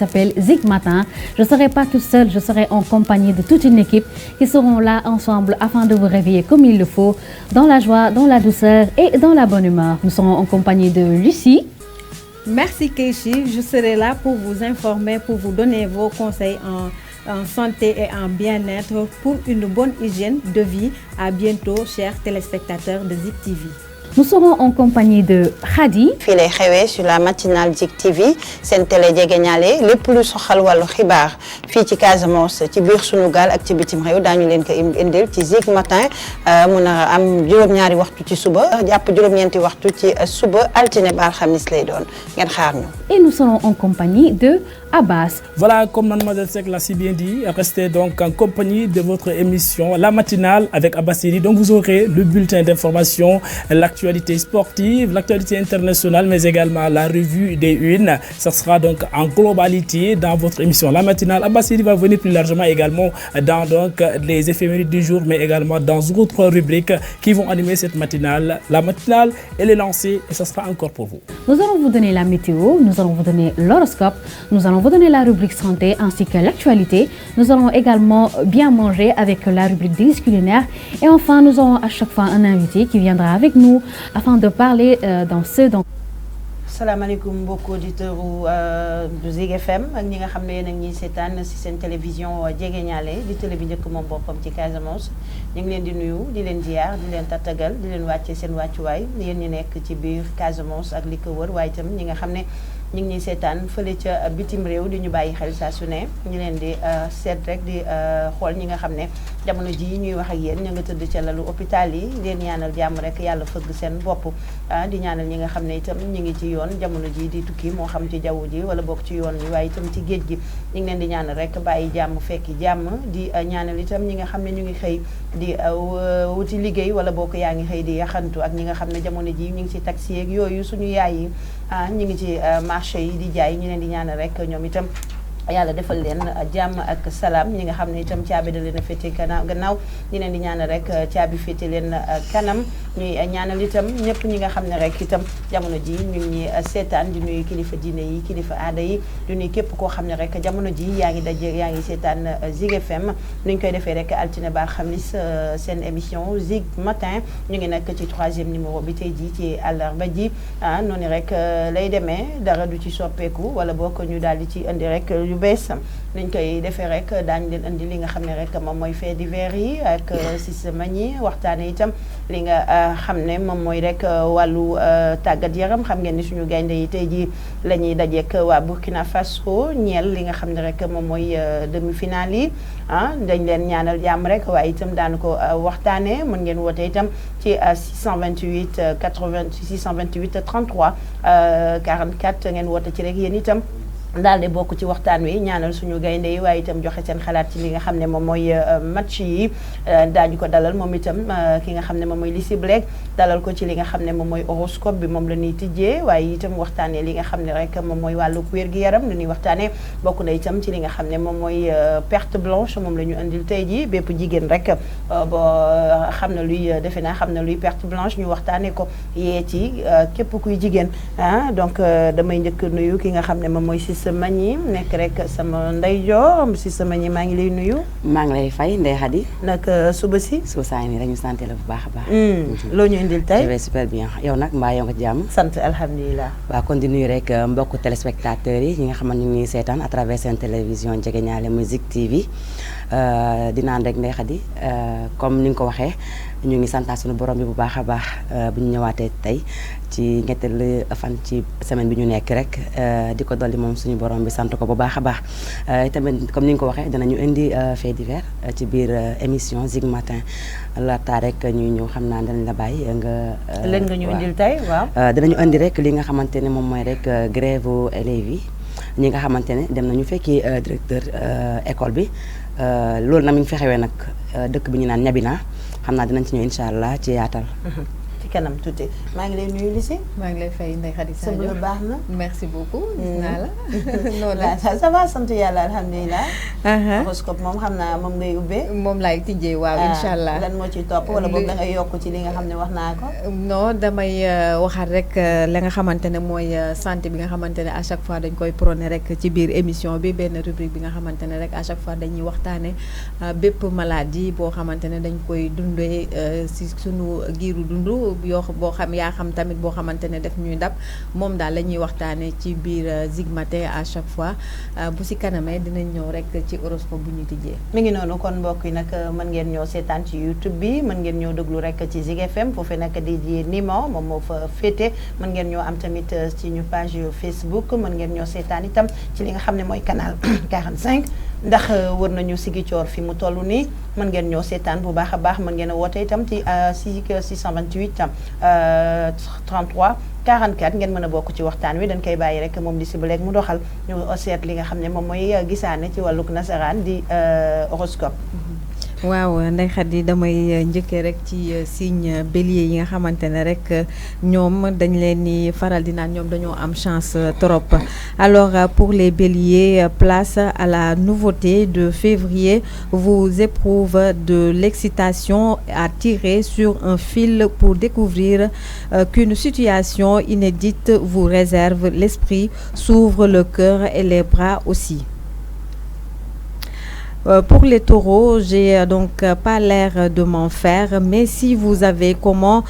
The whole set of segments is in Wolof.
S'appelle Zik Matin. Je ne serai pas toute seule, je serai en compagnie de toute une équipe qui seront là ensemble afin de vous réveiller comme il le faut, dans la joie, dans la douceur et dans la bonne humeur. Nous serons en compagnie de Lucie. Merci Keishi, je serai là pour vous informer, pour vous donner vos conseils en santé et en bien-être pour une bonne hygiène de vie. À bientôt, chers téléspectateurs de Zik TV. Nous serons en compagnie de Khady. fii lay xewee sur la matinale Zik TV seen télé jegeñaale lépp lu soxal wàllu xibaar fii ci Casamance ci biir sunu gaal ak ci bitim réew daañu leen ko indil ci Zik Matin mun a am juróom-ñaari waxtu ci suba jàpp juróom-ñeenti waxtu ci suba altine ba alxamis lay doon ngeen xaar ñu. Et nous serons en compagnie de Abbas. Voilà, comme Mademoiselle Seck l'a si bien dit, restez donc en compagnie de votre émission La Matinale avec Abbas Sidi. Donc vous aurez le bulletin d'information, l'actualité sportive, l'actualité internationale, mais également la revue des unes. Ça sera donc en globalité dans votre émission La Matinale. Abbas Sidi va venir plus largement également dans donc les éphémérides du jour, mais également dans d'autres rubriques qui vont animer cette matinale. La Matinale, elle est lancée et ça sera encore pour vous. Nous allons vous donner la météo, nous allons vous donner l'horoscope, nous allons vous donner la rubrique santé ainsi que l'actualité. Nous allons également bien manger avec la rubrique délices culinaires. Et enfin, nous aurons à chaque fois un invité qui viendra avec nous afin de parler dans ce... salaamaaleykum mbokki auditeurs du Zik FM ak ñi nga xam ne yéen a ngi ñuy seetaan ci seen télévision jegeñaale di télé bi njëkk moom boppam ci Casamance ñu ngi leen di nuyu di leen ziar di leen tàttagal di leen wàccee seen wàccuwaay yéen ñi nekk ci biir Casamance ak li ko wër waaye itam ñi nga xam ne ñu ngi ñuy seetaan fële ca bitim réew di ñu bàyyi xel saa su ne ñu leen di seet rek di xool ñi nga xam ne jamono ji ñuy wax ak yéen ñu nga tëdd ca lalu hôpital yi leen ñaanal jàmm rek yàlla fëgg seen bopp di ñaanal ñi nga xam ne itam ñu ngi ci yoon jamono ji di tukki moo xam ci jaww ji wala bokk ci yoon wi waaye itam ci géej gi ñu ngi leen di ñaanal rek bàyyi jàmm fekki jàmm di ñaanal itam ñi nga xam ne ñu ngi xëy di wuti liggéey wala bokk yaa ngi xëy di yaxantu ak ñi nga xam ne jamono ji ñu ngi ci taxi yeeg yooyu suñu yaay yi ñu ngi ci marché yi di jaay ñu leen di ñaanal rek ñoom itam yàlla defal leen jàmm ak salaam ñi nga xam ne itam caabi da leen a féete gannaaw ñi leen di ñaanal rek caabi féete leen kanam ñuy ñaanal itam ñëpp ñi nga xam ne rek itam jamono ji ñu ngi seetaan di nuyu kilifa diine yi kilifa aada yi di nuyu képp koo xam ne rek jamono ji yaa ngi seetaan Zik FM ni ñu koy defee rek altine ba alxamis seen émission Zik Matin ñu ngi nag ci 3e numéro bi tey jii ci àllarba ji noonu rek lay demee dara du ci soppeeku wala boo ko ñu daal di ci indi rek bees nañ koy defee rek daañu leen indi li nga xam ne rek moom mooy fait divers yi ak Cissé Magny waxtaane itam li nga xam ne moom mooy rek wàllu tàggat yaram xam ngeen ni suñu gaynde yi tey jii la ñuy dajeek waa Burkina Faso ñeel li nga xam ne rek moom mooy demi-finale yi dañ leen ñaanal jàmm rek waaye itam daanu ko waxtaane mën ngeen woote itam ci 628 80 628 33 44 ngeen woote ci rek yéen itam daal di bokk ci waxtaan wi ñaanal suñu gaynde yi waaye itam joxe seen xalaat ci li nga xam ne moom mooy match yi daañu ko dalal moom itam ki nga xam ne moom mooy Lucie Blek dalal ko ci li nga xam ne moom mooy horoscope bi moom la ñuy tijjee waaye itam waxtaanee li nga xam ne rek moom mooy wàllu wér-gi-yaram la ñuy waxtaanee bokk na itam ci li nga xam ne moom mooy perte blanche moom la ñu indil tey jii bépp jigéen rek ba xam na luy defe naa xam na luy perte blanche ñu waxtaanee ko yee ci képp kuy jigéen donc damay njëkk nuyu ki nga xam ne moom mooy Cissé Magny nekk rek sama ndeyjoor Cissé Magny maa ngi lay nuyu. maa ngi lay fay Ndeye Khady. nag suba si. suba saa yi nii dañu sant la bu baax a baax. loo ñu indil tey. je vais super bien yow nag mbaa yow nga ci jàmm. sant alhamdulilah. waaw kon di nuyu rek mbokku téléspectateurs yi ñi nga xamante ñu ngi seetaan à travers seen télévision jegeñaale muy Zik TV di naan rek Ndeye Khady comme ni nga ko waxee ñu ngi santaat suñu borom bi bu baax a baax bu ñu ñëwaatee tey ci ñetteelu fan ci semaine bi ñu nekk rek di ko dolli moom suñu borom bi sant ko bu baax a baax tamit comme ni nga ko waxee danañu indi fait divers ci biir émission Zik Matin laata rek ñuy ñëw xam naa danañ la bàyyi nga. leen nga ñu indil tey waaw. danañu indi rek li nga xamante ne moom mooy rek grève élèves yi ñi nga xamante ne dem nañu fekki directeur école bi loolu nag mi ngi fexewee nag dëkk bi ñu naan Ñabina xam naa dinañ ci ñëw incha allah ci yaatal. ci kanam tuuti maa ngi lay nuyu Lucie. maa ngi lay fay Ndeye Khady Sadio sa baax na. merci beaucoup. gis naa la. noonu la ça va sant yàlla alhamdulilah. horoscope moom xam naa moom ngay ubbee. moom laay tijjee waaw incha allah. lan moo ciy topp wala boog da ngay yokk ci li nga xam ne wax naa ko. non damay waxaat rek la nga xamante ne mooy santé bi nga xamante ne à chaque fois dañ koy prôné rek ci biir émission bi benn rubrique bi nga xamante ne rek à chaque fois dañuy waxtaane bépp maladie boo xamante ne dañ koy dundee si sunu giiru dund yoo boo xam yaa xam tamit boo xamante ne def ñuy dab moom daal la ñuy waxtaane ci biir Zik Matin à chaque fois bu si kanamee dinañ ñëw rek ci horoscope bu ñu tijjee. mi ngi noonu kon mbokk yi nag mën ngeen ñoo seetaan ci YouTube bi mën ngeen ñoo déglu rek ci Zik FM foofu nag di Nimo moom moo fa féete mën ngeen ñoo am tamit ci ñu page Facebook mën ngeen ñoo seetaan itam ci li nga xam ne mooy canal 45 ndax wër nañu Ziguinchor fi mu toll nii mën ngeen ñoo seetaan bu baax a baax mën ngeen a woote itam ci 628 33 44 ngeen mën a bokk ci waxtaan wi dañ koy bàyyi rek moom di si bëleeg mu doxal ñu seet li nga xam ne moom mooy gisaane ci wàllug nasaraan di horoscope. waaw Ndeye Khady damay njëkkee rek ci signe bélier yi nga xamante ne rek ñoom dañ leen ni faral di naan ñoom dañoo am chance trop. Alors pour les béliers, place à la nouveauté de février, vous éprouvez de l'excitation à tirer sur un fil pour découvrir qu'une situation inédite vous réserve l'esprit, s'ouvre le cœur et les bras aussi. Pour les taureaux, j'ai donc pas l'air de m'en faire, mais si vous avez comment,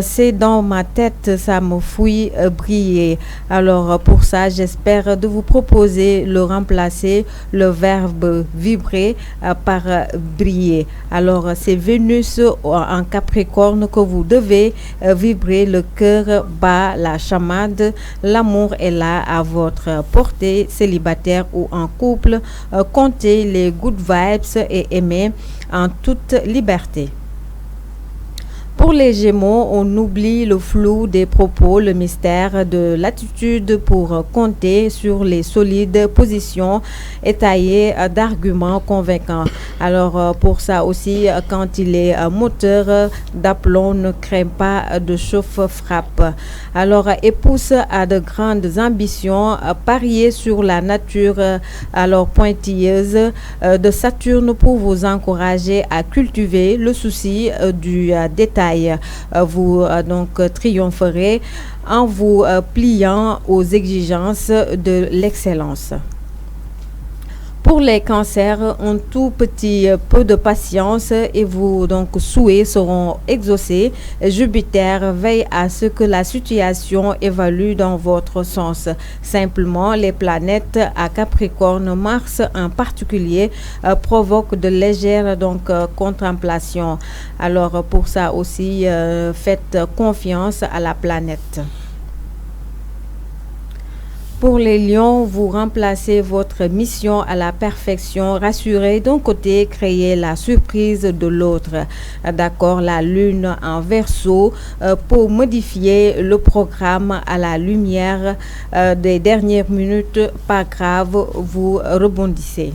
c'est dans ma tête, ça me fouille briller. Alors pour ça, j'espère de vous proposer le remplacer, le verbe vibrer par briller. Alors c'est Vénus en Capricorne que vous devez vibrer, le cœur bat la chamade, l'amour est là à votre portée, célibataire ou en couple, comptez les good vibes et aimer en toute liberté. Pour les Gémeaux, on oublie le flou des propos, le mystère de l'attitude pour compter sur les solides positions étayées d'arguments convaincants. Alors pour ça aussi, quand il est moteur d'aplomb, ne craint pas de chauffe-frappe. Alors épouse a de grandes ambitions, parier sur la nature alors pointilleuse de Saturne pour vous encourager à cultiver le souci du détail. Vous donc triompherez en vous pliant aux exigences de l'excellence. Pour les cancers, un tout petit peu de patience et vos donc souhaits seront exaucés. Jupiter veille à ce que la situation évalue dans votre sens. Simplement, les planètes à Capricorne, Mars en particulier, provoquent de légères donc contemplations. Alors pour ça aussi, faites confiance à la planète. Pour les lions, vous remplacez votre mission à la perfection, rassurez d'un côté, créez la surprise de l'autre. D'accord, la lune en Verseau pour modifier le programme à la lumière des dernières minutes, pas grave, vous rebondissez.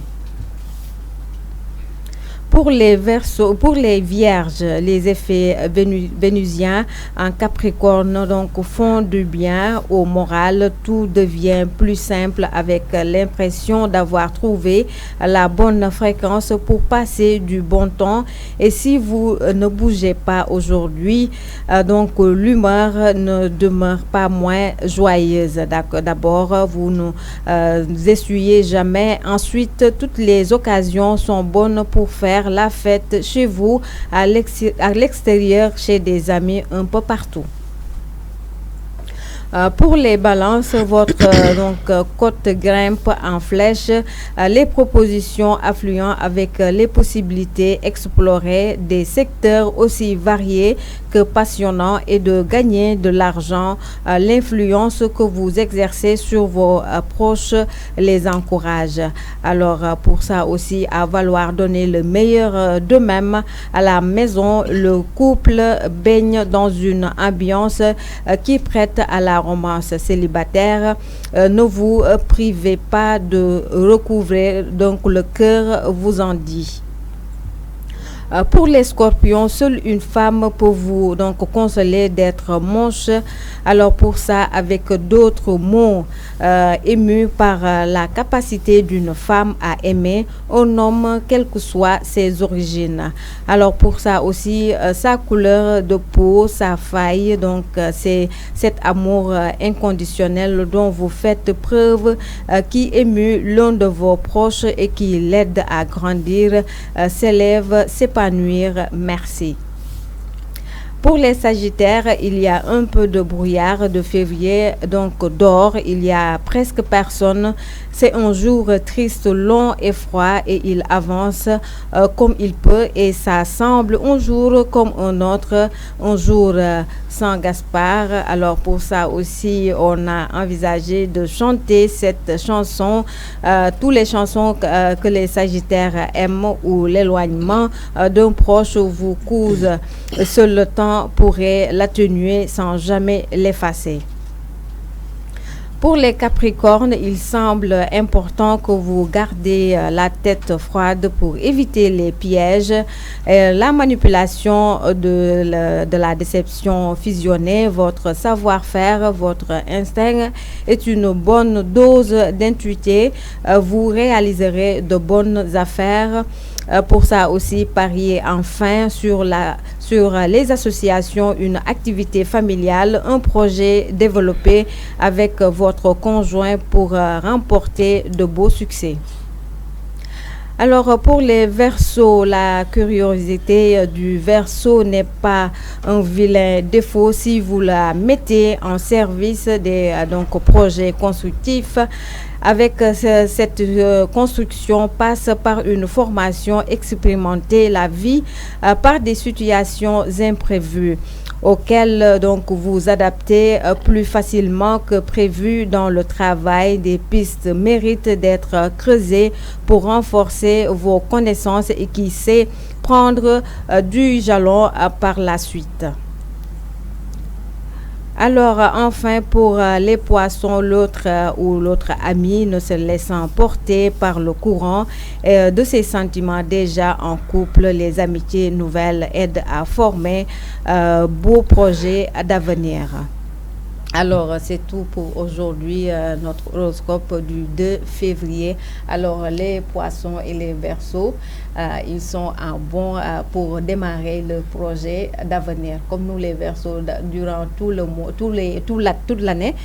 Pour les Verseaux, pour les Vierges, les effets vénusiens en Capricorne donc font du bien au moral. Tout devient plus simple avec l'impression d'avoir trouvé la bonne fréquence pour passer du bon temps. Et si vous ne bougez pas aujourd'hui, donc l'humeur ne demeure pas moins joyeuse. D'abord, vous ne essuyez jamais. Ensuite, toutes les occasions sont bonnes pour faire la fête chez vous, à l'extérieur, chez des amis, un peu partout. Pour les balances, votre cote grimpe en flèche, les propositions affluent avec les possibilités explorer des secteurs aussi variés que passionnants et de gagner de l'argent. L'influence que vous exercez sur vos proches les encourage. Alors pour ça aussi, à vouloir donner le meilleur d'eux-mêmes à la maison, le couple baigne dans une ambiance qui prête à la romance. Célibataire, ne vous privez pas de recouvrer, donc le cœur vous en dit. Pour les scorpions, seule une femme peut vous donc consoler d'être moche. Alors pour ça, avec d'autres mots émus par la capacité d'une femme à aimer un homme, quelles que soient ses origines. Alors pour ça aussi, sa couleur de peau, sa faille, donc c'est cet amour inconditionnel dont vous faites preuve, qui émue l'un de vos proches et qui l'aide à grandir, s'élève, s'épanouir. Merci. Pour les Sagittaires, il y a un peu de brouillard de février, donc d'or, il y a presque personne. C'est un jour triste, long et froid et il avance comme il peut et ça semble un jour comme un autre, un jour sans Gaspard. Alors pour ça aussi, on a envisagé de chanter cette chanson, toutes les chansons que les Sagittaires aiment ou l'éloignement d'un proche vous cause, seul le temps pourrait l'atténuer sans jamais l'effacer. Pour les Capricornes, il semble important que vous gardez la tête froide pour éviter les pièges, la manipulation de la déception fusionnée. Votre savoir-faire, votre instinct est une bonne dose d'intuité. Vous réaliserez de bonnes affaires. Pour ça aussi, pariez enfin sur les associations, une activité familiale, un projet développé avec votre conjoint pour remporter de beaux succès. Alors pour les Verseaux, la curiosité du Verseau n'est pas un vilain défaut si vous la mettez en service des projets constructifs. Avec cette construction passe par une formation expérimentée la vie par des situations imprévues auxquelles donc vous adaptez plus facilement que prévu dans le travail. Des pistes méritent d'être creusées pour renforcer vos connaissances et qui sait prendre du jalon par la suite. Alors enfin pour les poissons, l'autre ami ne se laissant porter par le courant de ses sentiments déjà en couple, les amitiés nouvelles aident à former beaux projets d'avenir. Alors c'est tout pour aujourd'hui, notre horoscope du 2 février. Alors les poissons et les Verseaux, ils sont en bon pour démarrer le projet d'avenir. Comme nous les Verseaux, durant tout le mois, toute l'année,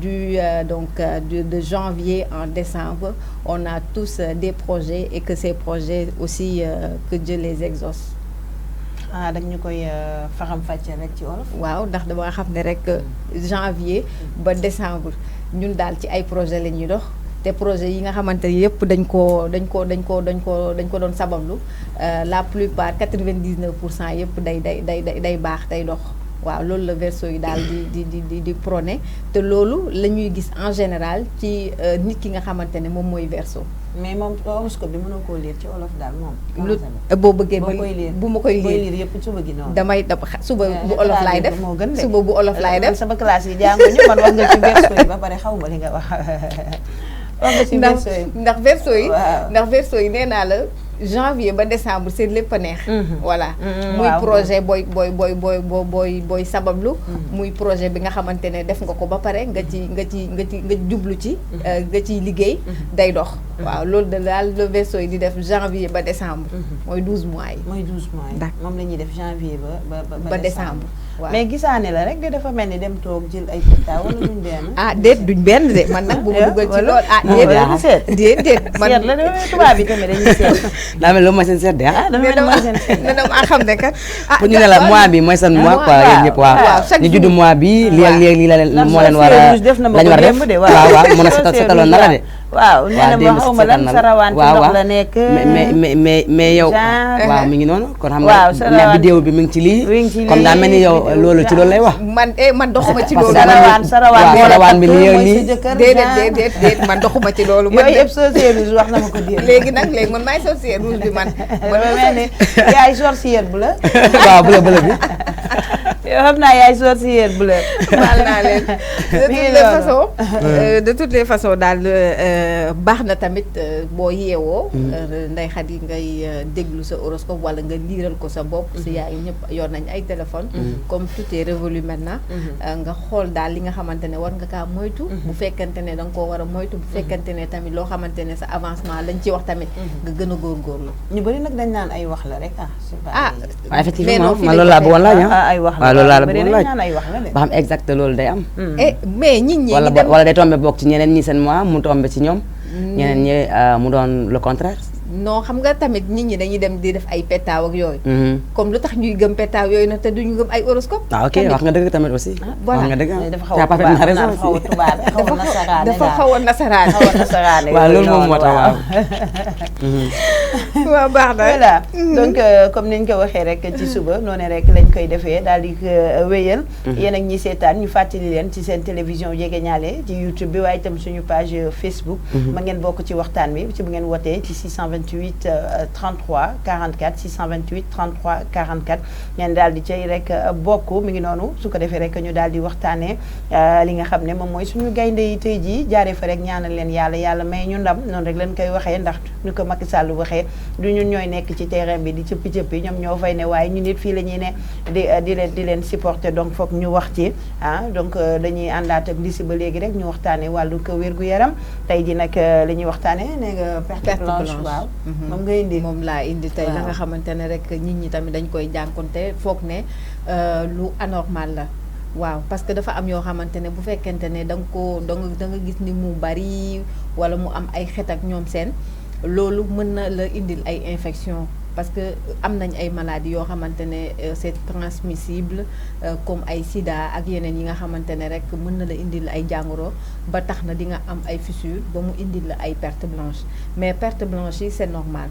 de janvier en décembre, on a tous des projets et que ces projets aussi, que Dieu les exauce. dañ ñu koy faram fàcce rek ci wolof. waaw ndax dama xam ne rek janvier ba décembre ñun daal ci ay projet la ñuy dox te projet yi nga xamante ne yëpp dañ ko doon sabablu la plupart 99% yëpp day baax day dox. waaw loolu la Verseau yi daal di prôné te loolu la ñuy gis en général ci nit ki nga xamante ne moom mooy Verseau. mais moom horoscope bi mënoo koo lire ci wolof daal moom. lu boo bëggee bu ma koy lire yëpp suba gi noonu. damay suba bu olof laay def suba bu olof laay def. sama classe yi jànguñu man wax nga ci Verseau yi ba pare xaw ma li nga wax. wax nga ci Verseau yi ndax Verseau yi nee naa la. janvier ba décembre c'est lépp a neex. voilà muy projet booy sabablu. muy projet bi nga xamante ne def nga ko ba pare nga jublu ci. nga ciy liggéey day dox. waaw loolu daal le Verseau yi di def janvier ba décembre. mooy 12 mois yi. mooy 12 mois yi. moom la ñuy def janvier ba décembre. waaw mais gisaane la rek de dafa mel ni dem toog jël ay pita wala duñ benn. déet duñ benn de man nag bu ma dugal ci loolu. déet man seet la tubaab bi tamit dañuy seet. daa mel loolu mooy seen seet de dama xam ne kat. pour ñu ne la mois bi mooy seen mois quoi yéen ñëpp waaw. ñu judd mois bi lii la leen moo leen war a lañ war a def waaw mën a setaloon na la de. waaw nee na ma xaw ma lan sarawaan ci ndox la nekk. mais yow. waaw mi ngi noonu kon xam nga ne vidéo bi mi ngi ci lii. comme daa mel ni yow loolu ci loolu lay wax. man doxuma ci loolu. sarawaan bi lii déedéet man doxuma ci loolu. yooyu yëpp sorcière rouge wax na ma ko dégg. léegi man maay sorcière rouge bi man. mel ni yaay sorcière bu la. waaw bu la bi. yow xam naa yaay sorcière bu la. baal naa leen de toutes les façons daal baax na tamit boo yeewoo Ndeye Khady ngay déglu sa horoscope wala nga liiral ko sa bopp si yaay ñëpp yor nañ ay téléphone comme tout est révolu maintenant nga xool daal li nga xamante ne war nga kaa moytu bu fekkante ne da nga koo war a moytu bu fekkante ne tamit loo xamante ne sa avancement lañ ci wax tamit nga gën a góorgóorlu ñu bëri nag dañ naan ay wax la rek waaw effectivement man loolu laa bëggoon laaj ay wax la waaw loolu laa la bëggoon laaj naan ay wax la de ba xam exact loolu day am mais nit ñi wala day tombé bokk ci ñeneen ñi seen mois mu tombé ci ñoom ñeneen ñi mu doon le contraire non xam nga tamit nit ñi dañuy dem di def ay pétaaw ak yooyu comme lu tax ñuy gëm pétaaw yooyu nag te duñu gëm ay horoscope ok wax nga dëgg tamit aussi voilà wax nga dëgg dafa xaw a tubaab dafa xaw a nasaraane waaw loolu moom moo tax waaw waaw baax na voilà donc comme niñ ko waxee rek ci suba noonu rek lañ koy defee daal di wéyal yéen ak ñi seetaan ñu fàttali leen ci seen télévision Jegeñaale ci YouTube bi waaye itam suñu page Facebook ma ngeen bokk ci waxtaan bi ci bu ngeen wootee ci 628 33 44 628 33 44 ngeen daal di cay rek bokk mi ngi noonu su ko defee rek ñu daal di waxtaanee li nga xam ne moom mooy suñu gaynde yi tey jii jaaree fa rek ñaanal leen yàlla may ñu ndam noonu rek leen koy waxee ndax ñu ko Macky Sall waxee du ñun ñooy nekk ci terrain bi di cëppi ñoom ñoo fay ne waaye ñu nit fii la ñuy ne di leen supporter donc foog ñu wax ci donc dañuy àndaat ak lisi ba léegi rek ñu waxtaanee wàllu ko wér-gu-yaram tey ji nag li ñuy waxtaanee ne nga perte blanche waaw moom nga indi moom laa indi tey la nga xamante ne rek nit ñi tamit dañ koy jànkonte foog ne lu anormal la waaw parce que dafa am yoo xamante ne bu fekkente ne da nga gis ni mu bari wala mu am ay xet ak ñoom seen loolu mën na la indil ay infection parce que am nañ ay maladies yoo xamante ne c'est transmissible comme ay sida ak yeneen yi nga xamante ne rek mën na la indil ay jàngoro ba tax na di nga am ay fissure ba mu indil la ay perte blanche mais perte blanche yi c'est normal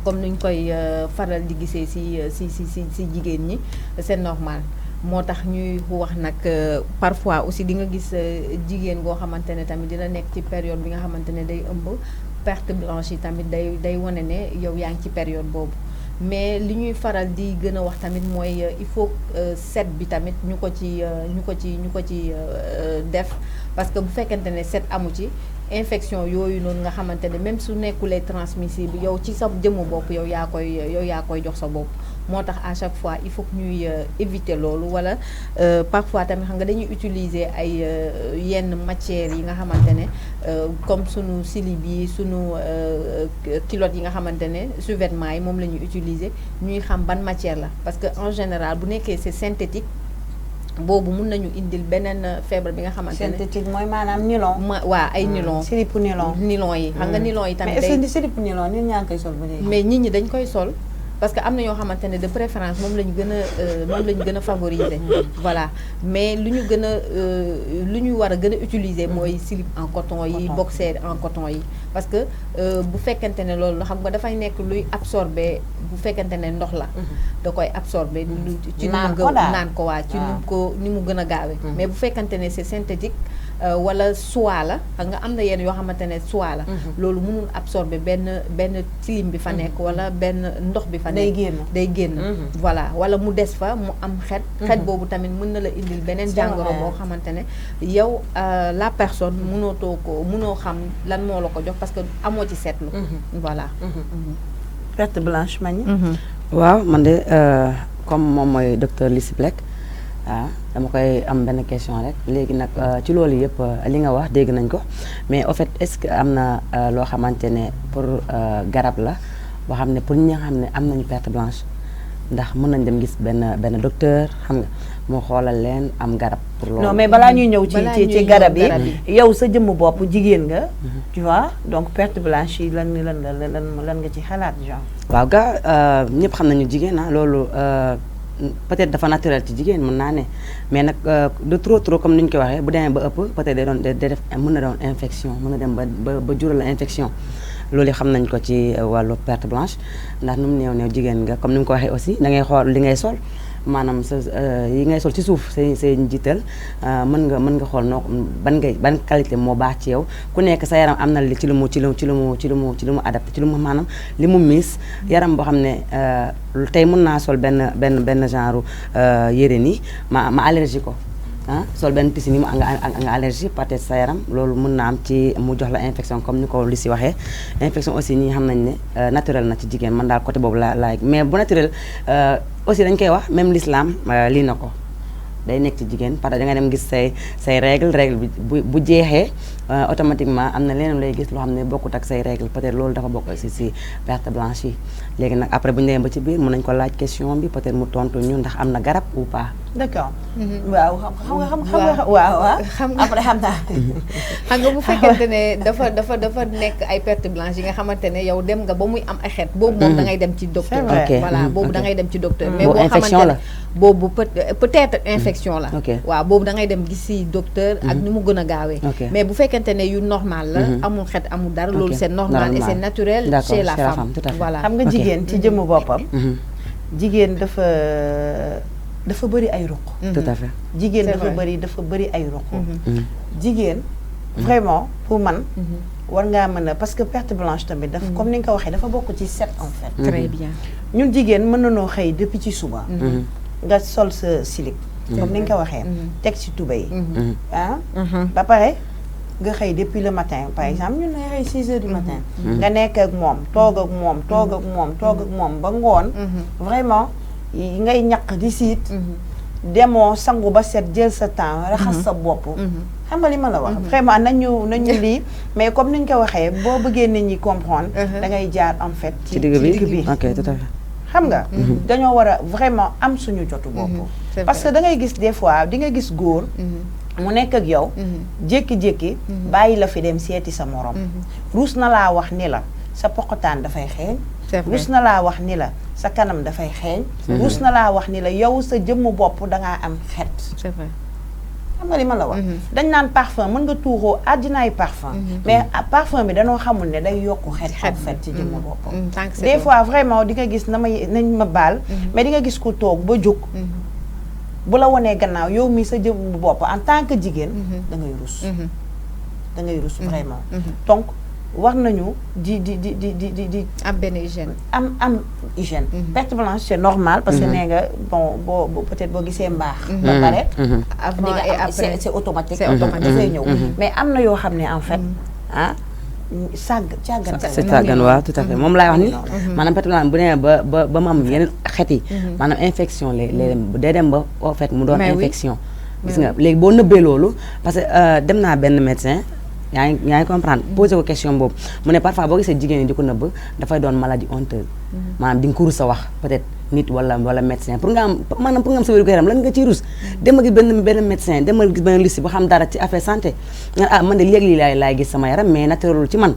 comme nuñ koy faral di gisee ci jigéen ñi c'est normal moo tax ñuy wax nag parfois aussi di nga gis jigéen goo xamante ne tamit dina nekk ci période bi nga xamante ne day ëmb perte blanche yi tamit day wane ne yow yaa ngi ci période boobu mais li ñuy faral di gën a wax tamit mooy il faut set bi tamit ñu ko ci def parce que bu fekkente ne set amu ci infection yooyu noonu nga xamante ne même su nekkulee transmissible yow ci sa jëmmu bopp yow yaa koy jox sa bopp moo tax à chaque fois il faut que ñuy éviter loolu wala parfois tamit xam nga dañuy utiliser ay yenn matières yi nga xamante ne comme sunu slip yi sunu culottes yi nga xamante ne sous-vêtements yi moom la ñuy utiliser ñuy xam ban matière la parce que en général bu nekkee c'est synthétique boobu mun nañu indil beneen feebar bi nga xamante ne synthétique mooy maanaam nylon. waa ay nylon. silipu nylon. nylon yi xam nga nylon yi tamit. mais est-ce que silipu nylon nit ñaa ngi koy sol ba léegi. mais nit ñi dañ koy sol parce que am na ñoo xamante ne de préférence moom la ñu gën a favoriser. voilà mais lu ñu war a gën a utiliser mooy slip en coton yi boxer en coton yi parce que bu fekkente ne loolu xam nga dafay nekk luy absorber bu fekkente ne ndox la da koy absorber ci naan ko waa ci ni mu gën a gaawee mais bu fekkente ne c'est synthétique wala soie la xam nga am na yenn yoo xamante ne soie la loolu mënul absorber benn tilim bi fa nekk wala benn ndox bi fa nekk day génn voilà wala mu des fa mu am xet boobu tamit mën na la indil beneen jàngoro boo xamante ne yow la personne mënoo xam lan moo la ko jox parce que amoo ci seetlu voilà perte blanche Magny waaw man de comme moom mooy docteur Lissy Blek dama koy am benn question rek léegi nag ci loolu yëpp li nga wax dégg nañ ko mais au fait est-ce que am na loo xamante ne pour garab la boo xam ne pour ñi nga xam ne am nañu perte blanche ndax mën nañ dem gis benn docteur xam nga moo xoolal leen am garab pour loolu. non mais balaa ñuy ñëw ci garab yi yow sa jëmm bopp jigéen nga tu vois donc perte blanche yi lan nga ci xalaat genre. waaw gaa ñëpp xam nañu jigéen loolu peut-être dafa naturel ci jigéen mën naa ne mais nag de trop comme ni ñu ko waxee bu demee ba ëpp peut-être day def mën na doon infection mën na dem ba jural la infection loolu xam nañ ko ci wàllu perte blanche ndax nu mu néew jigéen nga comme ni nga ko waxee aussi da ngay xool li ngay sol maanaam sa yi ngay sol ci suuf say njiital mën nga xool noo ban qualité moo baax ci yow ku nekk sa yaram am na li ci lu mu adapté ci lu mu maanaam li mu miis yaram boo xam ne tey mën naa sol benn genre yére nii ma allergie ko sol benn tissu ni mu nga allergie peut-être sa yaram loolu mën na am ci mu jox la infection comme ni ko li si waxee infection aussi ñi xam nañ ne naturel na ci jigéen man daal côté boobu la mais bu naturel aussi dañ koy wax même l'islam lii na ko day nekk ci jigéen parce que da nga dem gis say règle bi bu jeexee automatiquement am na leneen lay gis loo xam ne bokkut ak say règle peut-être loolu dafa bokk aussi si perte blanche yi léegi nag après bu ñu demee ba ci biir mën nañ ko laaj question bi peut-être mu tontu ñu ndax am na garab ou pas. d'accord. waaw xam nga waaw après xam naa. xam nga bu fekkente ne dafa nekk ay perte blanche yi nga xamante ne yow dem nga ba muy am ay xeet boobu moom da ngay dem ci docteur. voilà boobu da ngay dem ci docteur. mais boo xamante ne boobu peut-être infection la. waaw boobu da ngay dem gis si docteur ak ni mu gën a gaawee. mais bu fekkente ne yu normal la. amul xeet amul dara loolu c'est normal et c'est naturel chez la femme. voilà xam nga jigéen ci jëmmu boppam. jigéen dafa bëri ay ruq. tout à fait jigéen dafa bëri ay ruq. jigéen vraiment pour man. war ngaa mën a parce que perte blanche tamit dafa comme ni nga ko waxee dafa bokk ci set en fait. très bien ñun jigéen mën nañoo xëy depuis ci suba. nga sol sa slip. comme ni nga ko waxee. teg ci tubéy. ba pare nga xëy depuis le matin par exemple ñun ngay xëy 6 heures du matin. nga nekk ak moom toog ak moom ba ngoon. vraiment. ngay ñaq di siit demoo sangu ba set jël sa temps raxas sa bopp xam nga li ma la wax vraiment nañu lii mais comme niñ ko waxee boo bëggee nit ñi comprendre da ngay jaar en fait ci digg bi ok tout à fait xam nga dañoo war a vraiment am suñu jotu bopp parce que da ngay gis des fois di nga gis góor mu nekk ak yow jékki-jékki bàyyi la fi dem seeti sa morom ruus na laa wax ni la sa poqotaan dafay xeeñ ruus na laa wax ni la sa kanam dafay xeeñ ruus na laa wax ni la yow sa jëmmu bopp dangaa am xet c'est vrai xam nga li ma la wax dañ naan parfum mën nga tuuxoo àddinaay parfum mais parfum bi dañoo xamul ne day yokku xet en fait ci jëmmu bopp des fois vraiment di nga gis nañ ma baal mais di nga gis ku toog ba jóg bu la wonee gannaaw yow mi sa jëmmu bopp en tant que jigéen da ngay rus vraiment donc war nañu di am benn hygiène am hygiène perte blanche c'est normal parce que nee nga bon boo peut-être boo gisee mbaax ba pare avant et après c'est automatique dafay ñëw mais am na yoo xam ne en fait càggan waaw tout à fait moom laay wax ni maanaam perte blanche bu demee ba mu am yeneen xeet yi maanaam infection day dem ba en fait mu doon infection gis nga léegi boo nëbbee loolu parce que dem naa benn médecin yaa ngi comprendre posé ko question boobu mu ne parfois boo gisee jigéen ñi di ko nëbb dafay doon maladie honteuse maanaam di nga ko rus a wax peut-être nit wala médecin pour nga am maanaam pour nga am sa wér gu yaram lan nga ciy rus dama gis benn médecin dama gis benn liste bu xam dara ci affaire santé nga man de léegi lii laay gis sama yaram mais naturel ci man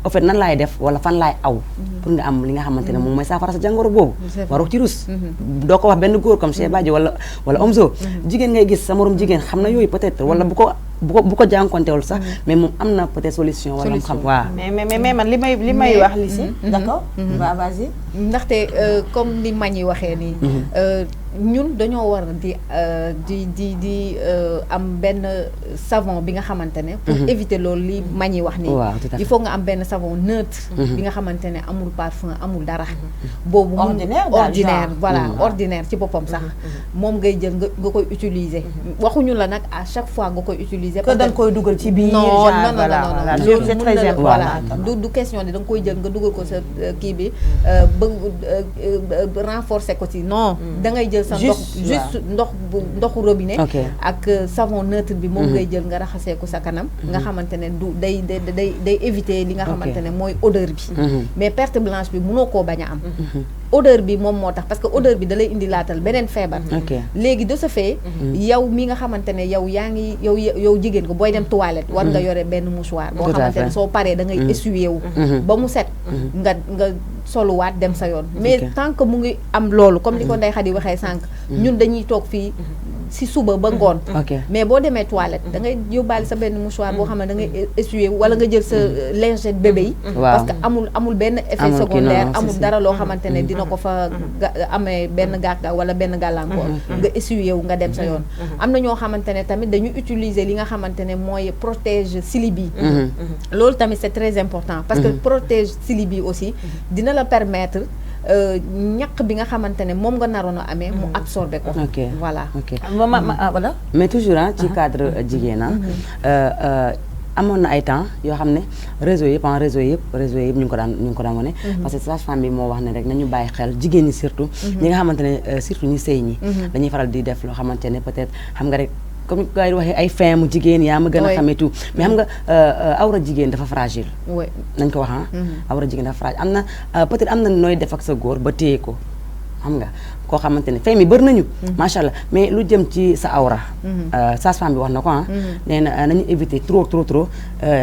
au fait nan laay def wala fan laay aw pour nga am li nga xamante ne moom mooy saafara sa jàngoro boobu waru ci rus doo ko wax benn góor comme Cheikh Badji wala Omzo jigéen ngay gis sa morom jigéen xam na yooyu peut-être wala bu ko jànkontewul sax mais moom am na peut-être solution wala mu xam waaw mais man li may wax li si d'accord waaw vas-y ndaxte comme ni Magny waxee nii ñun dañoo war di am benn savon bi nga xamante ne pour éviter loolu li Magny wax nii il faut nga am benn savon neutre bi nga xamante ne amul parfum amul dara boobu ordinaire voilà ordinaire ci boppam sax moom ngay jël nga koy utiliser waxuñu la nag à chaque fois nga koy utiliser que da nga koy dugal ci biir non c'est très important voilà du question ne da nga koy jël nga dugal ko sa kii bi renforcer ko ci non da ngay jël sa ndoxu robinet ak savon neutre bi moom ngay jël nga raxasee ko sa kanam nga xamante ne du day éviter li nga xamante ne mooy odeur bi mais perte blanche bi mënoo koo bañ a am odeur bi moom moo tax parce que odeur bi da lay indi laatal beneen feebar léegi de ce fait yow mi nga xamante ne yow yaa ngi yow jigéen ko booy dem toilette war nga yore benn mouchoir boo xamante ne soo paree da ngay essuyer wu ba mu set nga soluwaat dem sa yoon mais tant que mu ngi am loolu comme ni ko Ndeye Khady waxee sànq ñun dañuy toog fii si suba ba ngoon mais boo demee toilette da ngay yóbbaale sa benn mouchoir boo xam ne da ngay essuyer wala nga jël sa lingette bébé yi parce que amul benn effet secondaire amul dara loo xamante ne dina ko fa amee benn gàkka wala benn gàllankoor nga essuyer wu nga dem sa yoon am na ñoo xamante ne tamit dañu utiliser li nga xamante ne mooy protège slip yi loolu tamit c'est très important parce que protège slip yi aussi dina la permettre ñaq bi nga xamante ne moom nga naroon a amee mu absorbé ko. Voilà. Voilà. Mais toujours ci cadre jigéen amoon na ay temps yoo xam ne réseau yëpp ñu ngi ko daan wane. parce que sage-femme bi moo wax ne rek nañu bàyyi xel jigéen ñi surtout. ñi nga xamante ne surtout ñi sëy ñi. dañuy faral di def loo xamante ne peut-être xam nga rek comme ni ko gars yi waxee ay fin mu jigéen yaa ma gën a xamee tout mais xam nga awra jigéen dafa fragile. nañ ko wax awra jigéen dafa fragile am na peut-être am na nooy def ak sa góor ba téye ko xam nga. koo xamante ne fay mi bëri nañu macha allah mais lu jëm ci sa awra sage-femme bi wax na ko nee na nañu éviter trop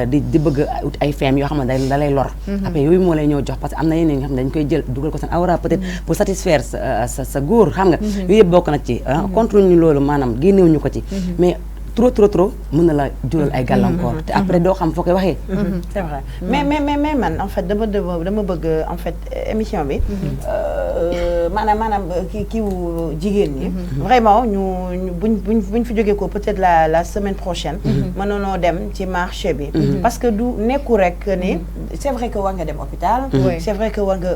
di bëgg ay feem yoo xam ne da lay lor après yooyu moo lay ñëw jox parce que am na yeneen yoo xam ne dañu koy jël dugal ko seen awra peut-être pour satisfaire sa góor xam nga yooyu yëpp bokk na ci contre ñu loolu maanaam génnewuñu ko ci mais trop mën na la jural ay gàllankoor te après doo xam foo koy waxee c'est vrai mais man en fait dama bëgg en fait émission bi maanaam kiiwu jigéen ñi vraiment ñu buñ fi jógee ko peut-être la semaine prochaine mënoonoo dem ci marché bi parce que du nekku rek ni c'est vrai que war nga dem hôpital c'est vrai que war nga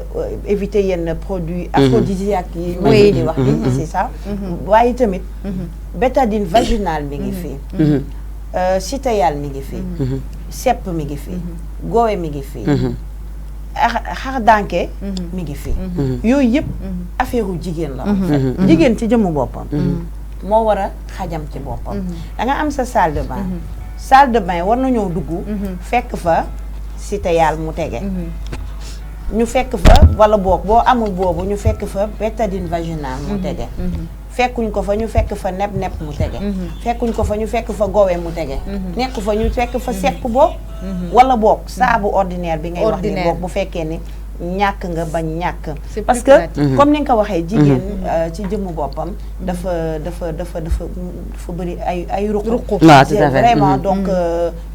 éviter yenn produits aphrodisiaques yi di wax ni c'est ça waaye tamit bétadine vaginale mi ngi fii citéal mi ngi fii sepp mi ngi fii goowe mi ngi fii xar danke mi ngi fii yooyu yëpp affaire u jigéen la jigéen ci jëmmu boppam moo war a xajam ci boppam da nga am sa salle de bain war nañoo dugg fekk fa citéal mu tege ñu fekk fa wala boog boo amul boobu ñu fekk fa bétadine vaginale mu tege fekkuñ ko fa ñu fekk fa nepp mu tege fekkuñ ko fa ñu fekk fa gowe mu tege nekku fa ñu fekk fa sepp boog wala boog saabu ordinaire bi ngay wax ni boog bu fekkee ni ñàkk nga bañ ñàkk parce que comme ni nga ko waxee jigéen ci jëmmu boppam dafa bëri ay ruq vraiment donc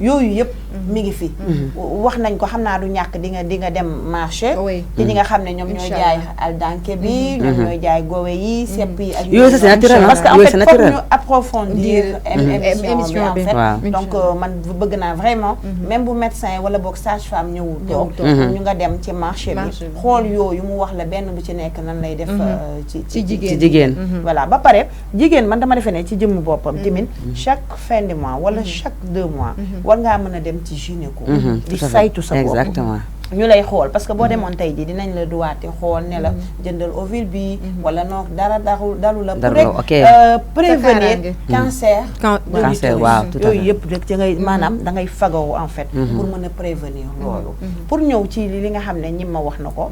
yooyu yëpp mi ngi fi wax nañ ko xam naa du ñàkk di nga dem marché te ñi nga xam ne ñoom ñooy jaay aldanke bi ñoom ñooy jaay gowe yi sepp yi ak yooyu c'est naturel parce que en fait comme ñu approfondir émission bi en fait donc man bëgg naa vraiment même bu médecin wala boog sage-femme ñëwul toog ñu nga dem ci marché xool yooyu mu wax la benn bu ci nekk nan lay def ci jigéen voilà ba pare jigéen man dama defe ne ci jëmmu boppam tamit chaque fin de mois wala chaque 2 mois war ngaa mën a dem ci gynéco di saytu sa bopp exactement ñu lay xool parce que boo demoon tey jii dinañ la duwaate xool ne la jëndal ovule bi wala noo dara dalu la pour rek prévenir cancer waaw yooyu yëpp rek ci ngay maanaam da ngay fagaru en fait pour mën a prévenir loolu pour ñëw ci li nga xam ne ñi ma wax na ko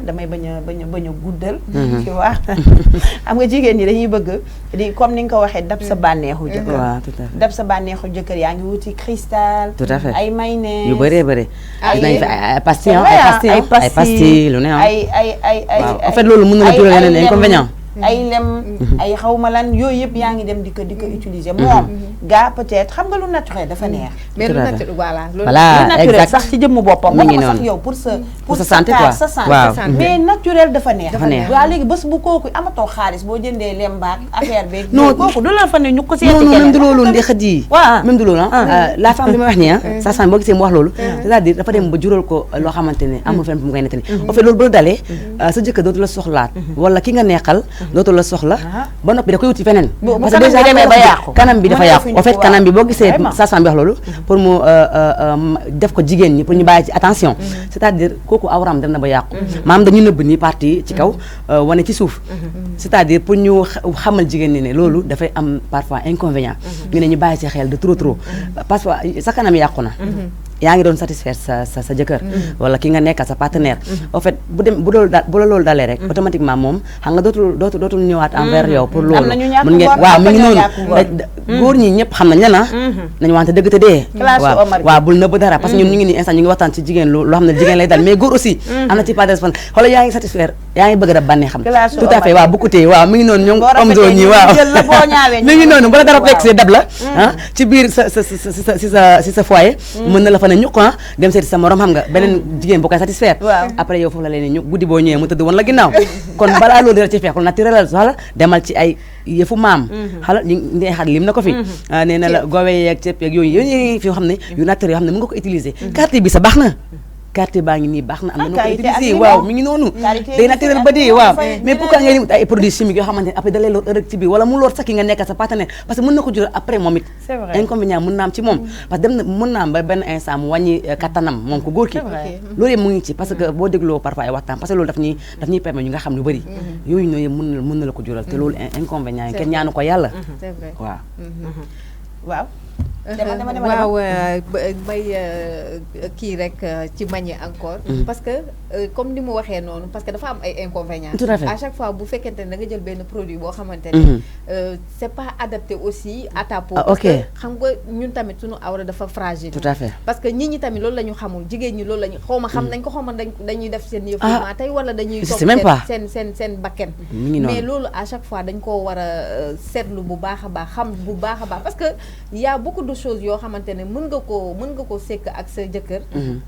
damay bañ a guddal tu vois xam nga jigéen ñi dañuy bëgg di comme ni nga ko waxee dab sa bànneexu jëkkër dab sa bànneexu jëkkër yaa ngi wuti cristal tout à fait ay mayonnaise yu bëree ay pastilles lu ne ay en fait loolu mën na la jural yeneen inconvénients ay lem ay xawma lan yooyu yëpp yaa ngi dem di ko utiliser moom gaa peut-être xam nga lu naturel dafa neex mais lu naturel voilà lu naturel sax ci jëmmu boppam waxuma sax yow pour sa santé quoi sa santé mais naturel dafa neex waaw léegi bés bu kooku amatoo xaalis boo jëndee lem baak affaire bi non kooku du la fa ne ñu ko seeti non même du loolu ndi xët yi waaw même du loolu la femme bi may wax nii sa femme boo gisee mu wax loolu c'est-à-dire dafa dem ba jural ko loo xamante ne amul fenn fu mu koy nettali en fait loolu bu la dalee sa jëkkër dootu la soxlaat wala ki nga neexal dootu la soxla ba noppi da koy wuti feneen parce que déjà demee ba yàqu kanam bi dafa yàqu en fait kanam bi boo gisee sage-femme bi wax loolu pour mu def ko jigéen ñi pour ñu bàyyi ci attention c'est-à-dire kooku awram dem na ba yàqu maanaam dañu nëbb nii partie ci kaw wane ci suuf c'est-à-dire pour ñu xamal jigéen ñi ne loolu dafay am parfois inconvénient ñu ne ñu bàyyi ci xel de trop parce que sa kanam yàqu na yaa ngi doon satisfaire sa jëkkër wala ki nga nekkal sa partenaire en fait bu la loolu dalee rek automatiquement moom xam nga dootul ñëwaat envers yow pour loolu mën ngeen waaw mi ngi noonu góor ñi ñëpp xam nañ la nañu wante dëgg te dee waaw bul nëbb dara parce que ñun ñu ngi nii instant ñu ngi waxtaan ci jigéen loo xam ne jigéen lay dal mais góor aussi am na ci pas de responsable xoolal yaa ngi satisfaire yaa ngi bëgg a bànnee xam tout à fait waaw bu ko téye waaw mi ngi noonu ñoom comme zone ñi waaw mi ngi noonu bu la dara fekk see dab la ci biir sa foyer mën na la fa ne ñu ko dem seeti sa morom xam nga beneen jigéen bu koy satisfaire après yow foofu la leen ñu guddi boo ñëwee mu tëdd woon la ginnaaw kon balaa loolu dara ci fekkul naturel la demal ci ay yëfu maam xala ndey xat lim na ko fi nee na la gowe yeeg ceeb yeeg yooyu fi yoo xam ne yu naturel yoo xam ne mën nga ko utiliser carte bi sa baax na quartier baa ngi nii baax na am na qualité ko utiliser waaw mi ngi noonu day naturel ba dee waaw mais pourquoi ngay wut ay produits chimiques yoo xamante ne après da lay lor ëllëg ci biir wala mu lor sax ki nga nekk sa partenaire parce que mën na ko jural après moom it inconvénient mën na am ci moom parce que dem na mën na am ba benn instant mu wàññi kattanam moom ko góor ki loolu yëpp mu ngi ci parce que boo dégloo parfois ay waxtaan parce que loolu daf ñuy permettre ñu nga xam lu bëri yooyu noonu yëpp mën na la ko jural te loolu inconvénient yi kenn ñaanu ko yàlla waaw waaw waaw may kii rek ci mañi encore parce que comme ni mu waxee noonu parce que dafa am ay inconvénients tout à fait à chaque fois bu fekkente ne da nga jël benn produit boo xamante ne c'est pas adapté aussi à ta peau parce que xam nga ñun tamit suñu awra dafa fragile tout à fait parce que nit ñi tamit loolu la ñu xamul jigéen ñi loolu la ñu xaw ma xam nañ ko xaw ma dañuy def seen yëf ma tey wala dañuy topp seen bakken mais loolu à chaque fois dañ koo war a seetlu bu baax a baax xam bu baax a baax parce que y a beaucoup de choses yoo xamante ne mën nga ko sekk ak sa jëkkër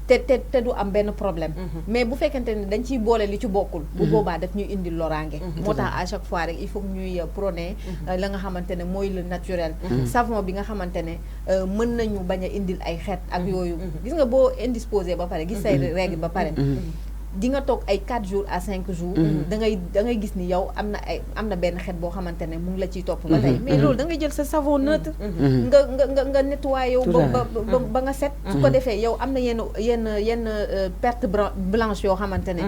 te du am benn problème mais bu fekkente ne dañ ciy boole li ci bokkul bu boobaa daf ñuy indi loraange moo tax à chaque fois rek il faut ñuy prôner la nga xamante ne mooy le naturel savon bi nga xamante ne mën nañu bañ a indil ay xeet ak yooyu gis nga boo indisposé ba pare gis say règle ba pare di nga toog ay 4 jours à 5 jours da ngay gis ni yow am na benn xeet boo xamante ne mu ngi la ciy topp ba tey mais loolu da ngay jël sa savon neutre nga nettoyé yow ba nga set su ko defee yow am na yenn perte blanche yoo xamante ne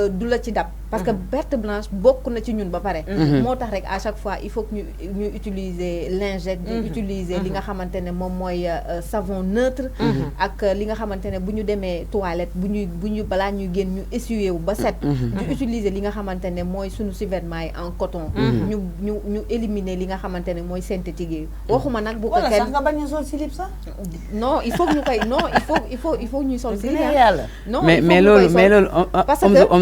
du la ci dab parce que perte blanche bokk na ci ñun ba pare moo tax rek à chaque fois il faut que ñu utiliser lingette di utiliser li nga xamante ne moom mooy savon neutre ak li nga xamante ne bu ñu demee toilette bu ñu balaa ñuy génn essuyer wu ba set ñu utiliser li nga xamante ne mooy suñu survêtement yi en coton ñu éliminer li nga xamante ne mooy synthétique yi waxuma nag bu ko kenn sax nga bañ a sol slip sax non il faut que ñu koy non il faut ñuy sol slip non mais loolu parce que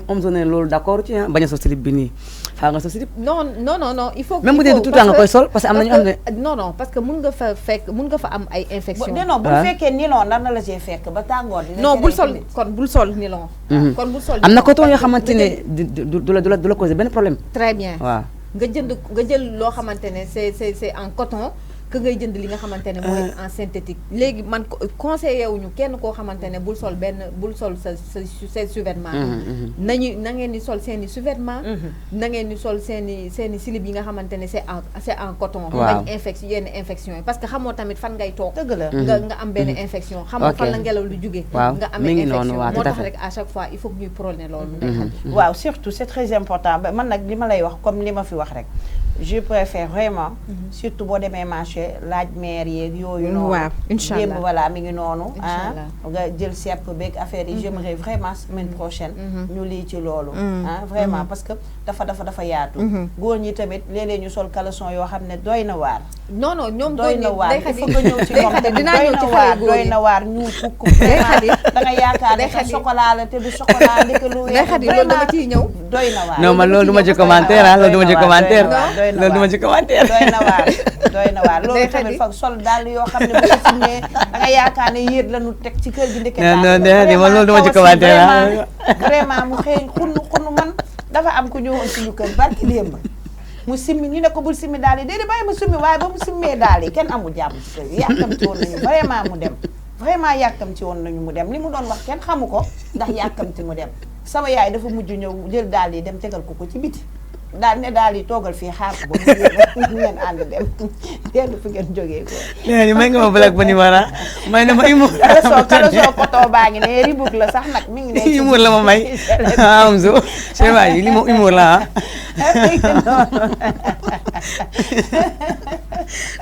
om zone loolu d'accord ci bañ a sol slip bi nii faa nga sol slip non il faut même bu dee tout le temps nga koy sol parce que am na ñu xam ne non parce que mun nga fa am ay infection non bu fekkee nilon nar na la see fekk ba tàngoor non bul sol nilon kon bul sol am na coton yoo xamante ne du la causer benn problème très bien waaw nga jël loo xamante ne c'est en coton que ngay jënd li nga xamante ne mooy en synthétique léegi man conseillé wuñu kenn koo xamante ne bul sol sa sous-vêtement na ngeen di sol seen i sous-vêtement na ngeen di sol seen i slip yi nga xamante ne c'est en coton bañ yenn infection yi parce que xamoo tamit fan ngay toog nga am benn infection xamoo fan la ngelaw lu jóge nga amee infection moo tax rek à chaque fois il faut que ñuy prôner loolu waaw surtout c'est très important man nag li ma lay wax comme li ma fi wax rek je préfère vraiment surtout boo demee marché laaj maire yeeg yooyu noonu waaw inchallah démb voilà mi ngi noonu nga jël sepp beeg affaire yi j'aimerais vraiment semaine prochaine ñu lii ci loolu vraiment parce que dafa yaatu góor ñi tamit léeg-léeg ñu sol caleçon yoo xam ne doy na waar non ñoom doy na waar il faut nga ñëw ci moom tamit doy na waar ñu kukk da nga yaakaar ne chocolat la te du chocolat ndeke lu weex loolu dama ciy ñëw doy na waar non man loolu duma ci commentaire loolu duma ci commentaire loolu duma ci commentaire doy na waar loolu tamit fa sol daal yoo xam ne bu ko simmee da nga yaakaar ne yéet la ñu teg ci kër gi ndeke man loolu duma ci commentaire vraiment mu xëy xunu man dafa am ku ñëwoon suñu kër barki démb mu simmi ñu ne ko bul simmi daal yi déedéet bàyyi ma simmi waaye ba mu simmee daal yi kenn amul jàmm ci kër gi yàkkamti woon nañu vraiment mu dem vraiment yàkkamti woon nañu mu dem li mu doon wax kenn xamu ko ndax yàkkamti mu dem sama yaay dafa mujj ñëw jël daal yi dem tegal ko ci biti daal ne daal yi toogal fii xaar ko ba mu ngeen ànd dem dellu fi ngeen jógee ko léegi may nga ma blague ba ni ma may na ma humour kala koto baa ngi ne ribuk la sax nag mi ngi ne humour la ma may am so c'est vrai li moom humour la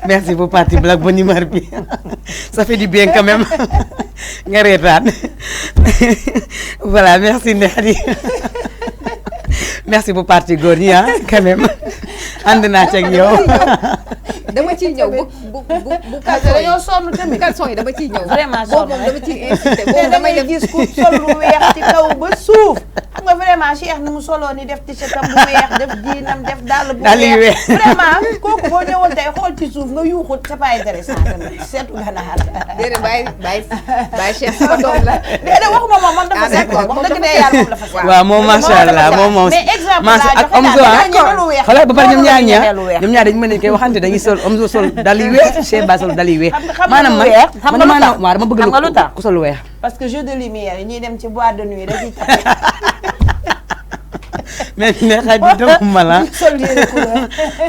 merci pour partie blague ba numéro bi ça fait du bien quand même nga reetaan voilà merci Ndeye merci pour partie góor ñi quand même ànd naa ci ak yow dama ciy ñëw bu dañoo sonn tamit caleçon yi dama ciy ñëw vraiment sonn boobu moom dama ciy insisté boobu damay gis ku sol lu weex ci kaw ba suuf xam nga vraiment Cheikh ni mu soloo ni def t-shirtam bu weex def jiinam def dàll bu weex vraiment kooku boo ñëwoon tey xool ci suuf nga yuuxut c'est pas intéressant tamit seetu ganaar déedéet bàyyi Cheikh sama doom la déedéet waxuma moom dafa set wax dëgg ne yàlla moom la fa set waaw moom macha allah moom mais exemple laa ak Omzo xoolal ba pare ñoom ñaar dañu mën a koy waxante dañuy sol Omzo sol dal yu weex Cheikh Ba sol dal yu weex maanaam man dama bëgg ku sol lu weex parce que jeu de lumière yi ñuy dem ci boîte de nuit rek mais xadi dama la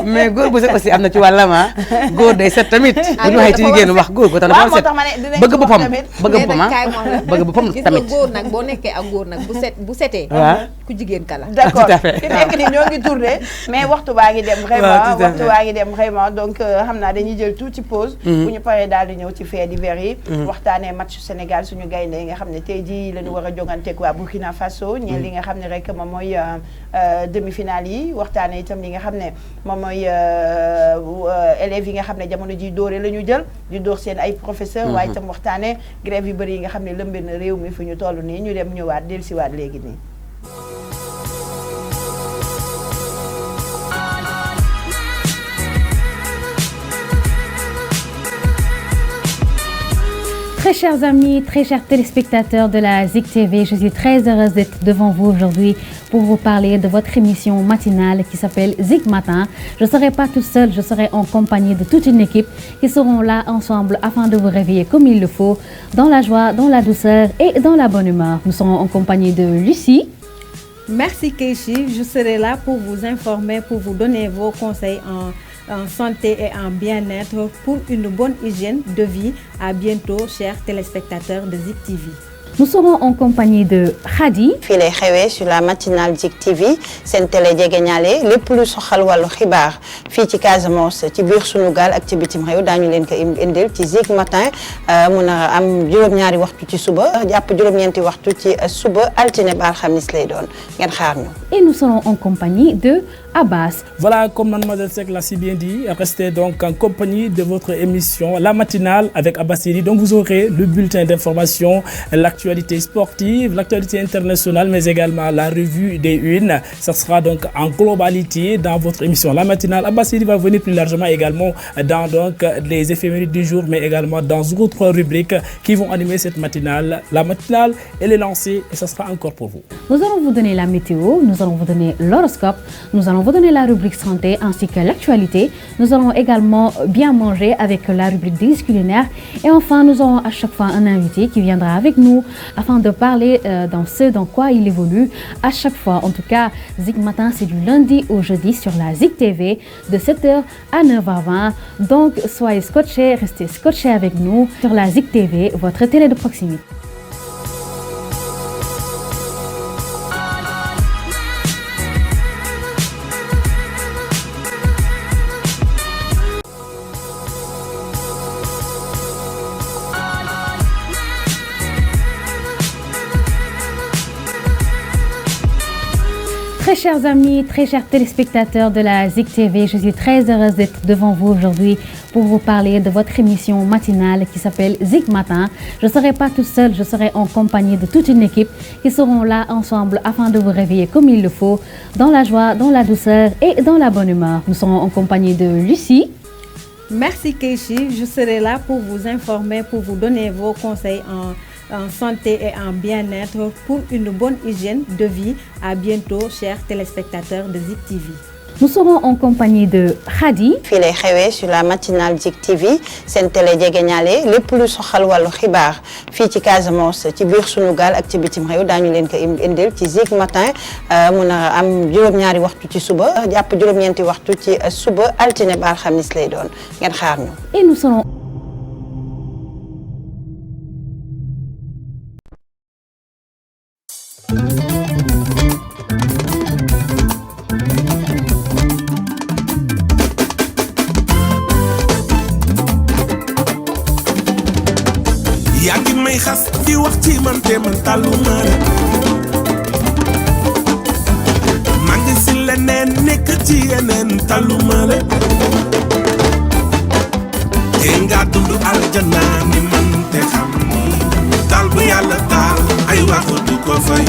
mais góor bu set aussi am na ci wàllam góor day set tamit bu ñu waxee ci jigéen wax góor ko tax dafa set bëgg boppam bëgg boppam tamit góor nag boo nekkee ak góor nag bu setee ku jigéen ka la d'accord fi nekk ni ñoo ngi tourné mais waxtu baa ngi dem vraiment donc xam naa dañuy jël tuuti pause bu ñu paree daal di ñëw ci faits divers yi waxtaanee match Sénégal suñu gaynde yi nga xam ne tey jii la ñu war a joganteeg waa Burkina Faso ñeel li nga xam ne rek moom mooy demi-finale yi waxtaanee itam li nga xam ne moom mooy élèves yi nga xam ne jamono ji dóore la ñu jël di dóor seen ay professeur waaye itam waxtaanee grève yu bëri yi nga xam ne lëmbe na réew mi fi ñu toll nii ñu dem ñëwaat dellusiwaat léegi nii. Très chers amis, très chers téléspectateurs de la Zik TV, je suis très heureuse d'être devant vous aujourd'hui pour vous parler de votre émission matinale qui s'appelle Zik Matin. Je ne serai pas toute seule, je serai en compagnie de toute une équipe qui seront là ensemble afin de vous réveiller comme il le faut, dans la joie, dans la douceur et dans la bonne humeur. Nous serons en compagnie de Lucie. Merci Keishi, je serai là pour vous informer, pour vous donner vos conseils en santé et en bien-être pour une bonne hygiène de vie. À bientôt, chers téléspectateurs de Zik TV. Nous serons en compagnie de Khady. fii lay xewee sur la matinale Zik TV seen télé jegeñaale lépp lu soxal wàllu xibaar fii ci Casamance ci biir sunu gaal ak ci bitim réew daañu leen ko indil ci Zik Matin mun a am juróom-ñaari waxtu ci suba jàpp juróom-ñeenti waxtu ci suba altine ba alxamis lay doon ngeen xaar ñu. Et nous serons en compagnie de Abbas. Voilà, comme Mademoiselle Seck l'a si bien dit, restez donc en compagnie de votre émission La Matinale avec Abbasiri. Donc vous aurez le bulletin d'information, l'actualité sportive, l'actualité internationale, mais également la revue des unes. Ça sera donc en globalité dans votre émission La Matinale. Abbasiri va venir plus largement également dans donc les éphémérides du jour, mais également dans d'autres rubriques qui vont animer cette matinale. La Matinale, elle est lancée et ça sera encore pour vous. Nous allons vous donner la météo, nous allons vous donner l'horoscope, nous allons vous donner la rubrique santé ainsi que l'actualité. Nous allons également bien manger avec la rubrique délices culinaires. Et enfin, nous aurons à chaque fois un invité qui viendra avec nous afin de parler dans ce dans quoi il évolue. À chaque fois, en tout cas, Zik Matin, c'est du lundi au jeudi sur la Zik TV de 7h à 9h20. Donc, soyez scotchés, restez scotchés avec nous sur la Zik TV, votre télé de proximité. Très chers amis, très chers téléspectateurs de la Zik TV, je suis très heureuse d'être devant vous aujourd'hui pour vous parler de votre émission matinale qui s'appelle Zik Matin. Je ne serai pas toute seule, je serai en compagnie de toute une équipe qui seront là ensemble afin de vous réveiller comme il le faut, dans la joie, dans la douceur et dans la bonne humeur. Nous serons en compagnie de Lucie. Merci Keishi, je serai là pour vous informer, pour vous donner vos conseils en santé et en bien-être pour une bonne hygiène de vie. À bientôt, chers téléspectateurs de Zik TV. Nous serons en compagnie de Khady. fii lay xewee sur la matinale Zik TV seen télé jegeñaale lépp lu soxal wàllu xibaar fii ci Casamance ci biir sunu gaal ak ci bitim réew daañu leen ko indil ci Zik Matin mun a am juróom-ñaari waxtu ci suba jàpp juróom-ñeenti waxtu ci suba altine ba alxamis lay doon ngeen xaar ñu. Et nous serons yaa ngi may xas di wax ci man te man tàlluma la maa ngi si leneen nekk ci yeneen tàlluma la te nga dund aljana ni man te xam ni taal bu yàlla taal ay waxu du ko fay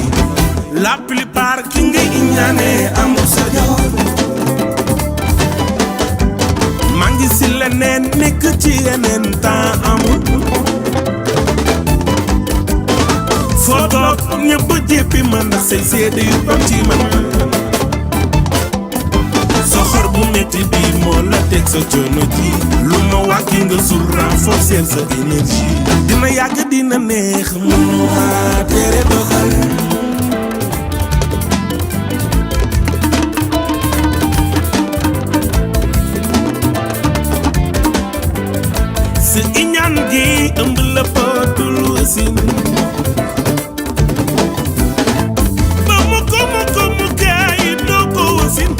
la plupart ki ngay iñaane amul sa jot maa ngi si leneen nekk ci yeneen temps amul foo toog ñëpp jéppi man ndax say seede yu bam ci man soxor bu métti bi moo la teg sa coono ji lu ma wàcc nga sul renforcer sa énergie dina yàgg dina neex mënuma tere doxal sa iñaan gi ëmb la potul wasin ba mu ko mu gaay doo ko wasin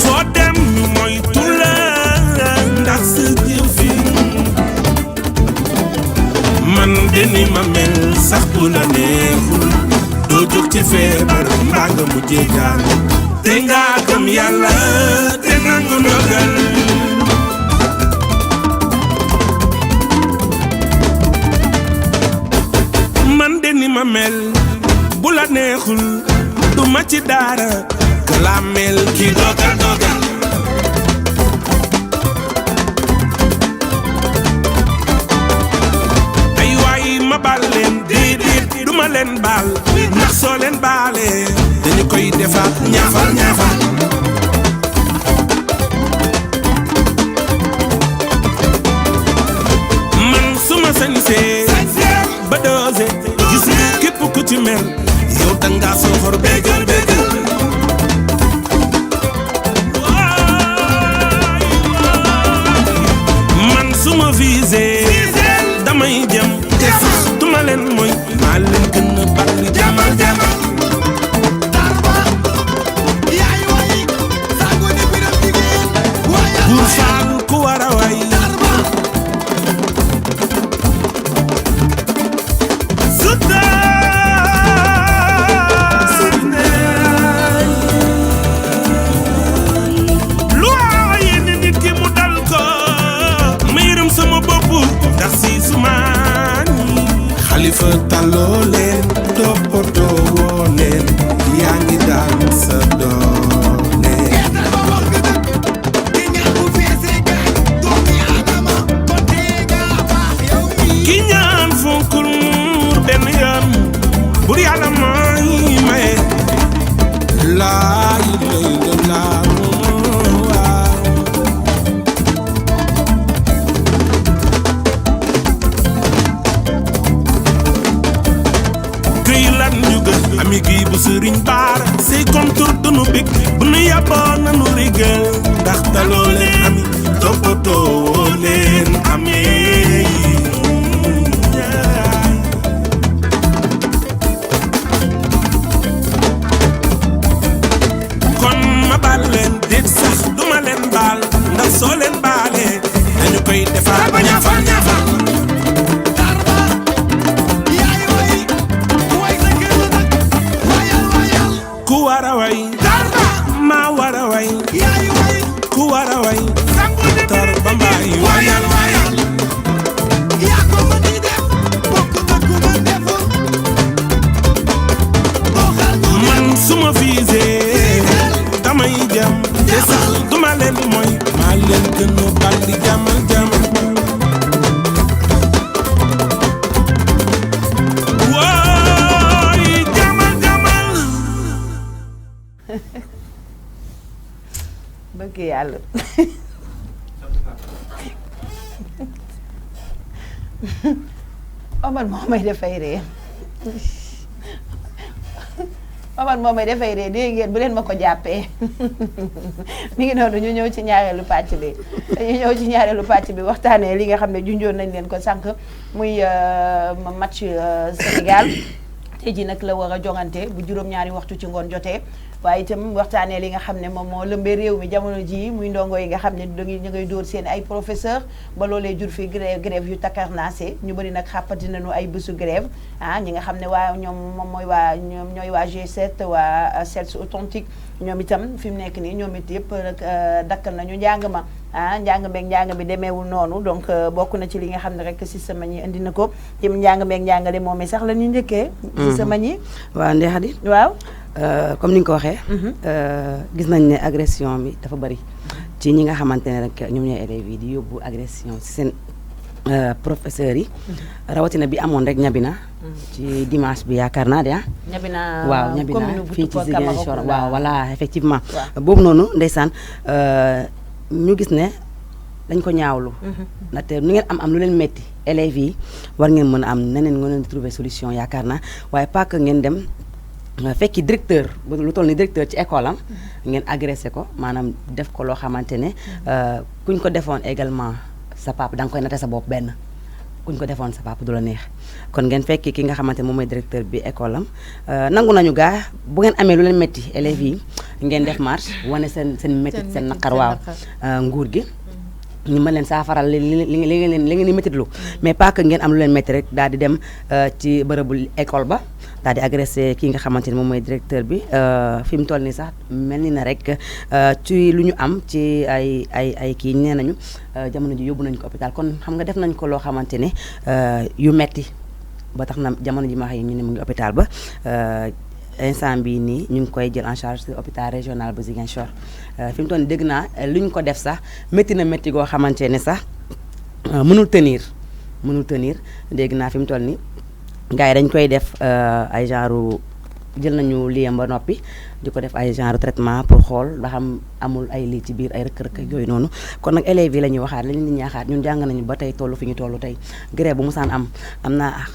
foo dem mooy tula ndax sa jëfin man de ni ma mel sax bu la neexul doo jóg ci feebar mbaa nga mujjee gaan te nga gëm yàlla te nangu ndogal man de ni ma mel bu la neexul du ma ci dara ka la mel ki dogal dogal ay waay ma baal leen déedéet du ma leen baal ndax soo leen baalee dañu koy defaat ñaafal ñaafal man suma sañsee ba doose gis nga képp ku ci mel yow danga soxor bégal bégal man suma visé damay jëm te sax duma leen mooy maa leen gën a bari jamal jamal buur faal ku war a way xalifa taloo leen toppatoo woo leen yaa ngi daan sa doole ki ñaan fonkul muur benn yoon bur yàlla mooy maye laay lay la laa ami gi bu sëriñ baara say kontur dunu bég bu nu yaboo nanu rigal ndax taloo leen ami toppatoo leen amee kon ma baal leen déet sax duma leen baal ndax soo leen baalee dañu koy defar ba ñaafal ñaafal ku wara way ma wara way ku wara way tar bambaay wayal wayal yaa ko ma di def bokk bokk ma deful man suma visé damay jam te sax duma leen mooy maa leen gën a bandi jamal jamal bëgg yàlla Omar moo may defay ree Omar moo may defay ree dégg ngeen bu leen ma ko jàppee mi ngi noonu ñu ñëw ci ñaareelu pàcc bi waxtaanee li nga xam ne junjoon nañ leen ko sànq muy match Sénégal tey ji nag la war a jongante bu juróom-ñaari waxtu ci ngoon jotee waaye itam waxtaanee li nga xam ne moom moo lëmbee réew mi jamono ji muy ndongo yi nga xam ne ñu ngay dóor seen ay professeur ba loolee jur fi grève yu takkarnaase ñu bëri nag xàppati nañu ay bésu grève ñi nga xam ne waa ñoom moom mooy waa ñoom ñooy waa G7 waa CELS authentique ñoom itam fi mu nekk nii ñoom it yëpp nag dakkal nañu njàng ma njàng bi demeewul noonu donc bokk na ci li nga xam ne rek système ñi indi na ko ci njàng meeg njàngale moom sax la ñu njëkkee système ñi waaw Ndeye Khady waaw comme ni nga ko waxee gis nañ ne agression bi dafa bari ci ñi nga xamante ne rek ñoom ñooy élèves yi di yóbbu agression ci seen professeurs yi rawatina bi amoon rek ñabina ci dimanche bi yaakaar naa de ñabina waaw ñabina fii ci Ziguinchor waaw voilà effectivement boobu noonu ndeysaan ñu gis ne dañ ko ñaawlu ndaxte nu ngeen am lu leen metti élèves yi war ngeen mën a am neneen nga leen di trouver solution yaakaar naa waaye pas que ngeen dem fekki directeur lu toll ni directeur ci école am ngeen agressé ko maanaam def ko loo xamante ne kuñ ko defoon également sa papa da nga koy natte sa bopp benn kuñ ko defoon sa papa du la neex kon ngeen fekki ki nga xamante moom mooy directeur bi école am nangu nañu gaa bu ngeen amee lu leen métti élèves yi ngeen def marche wane seen métti seen naqar waaw nguur gi ñu mën leen saafaral li ngeen di méttitlu mais pas que ngeen am lu leen métti rek daal di dem ci bërëbu école ba daal di agressé kii nga xamante ni moom mooy directeur bi fi mu toll nii sax mel ni na rek ci lu ñu am ci ay kii nee nañu jamono ji yóbbu nañu ko hôpital kon xam nga def nañ ko loo xamante ne yu metti ba tax na jamono ji ma wax ñu ne mu ngi hôpital ba instant bii nii ñu ngi koy jël en charge ci hôpital régional bu Ziguinchor fi mu toll nii dégg naa lu ñu ko def sax métti na métti goo xamante ne sax mënul tenir dégg naa fi mu toll nii gars yi dañ koy def ay genre jël nañu liyam ba noppi di ko def ay genre traitement pour xool ba xam amul ay lii ci biir ay rëkk-rëkk yooyu noonu kon nag élèves yi la ñuy waxaat la ñu ñaaxaat ñun jàng nañu ba tey toll fi ñu toll tey grève bu musaan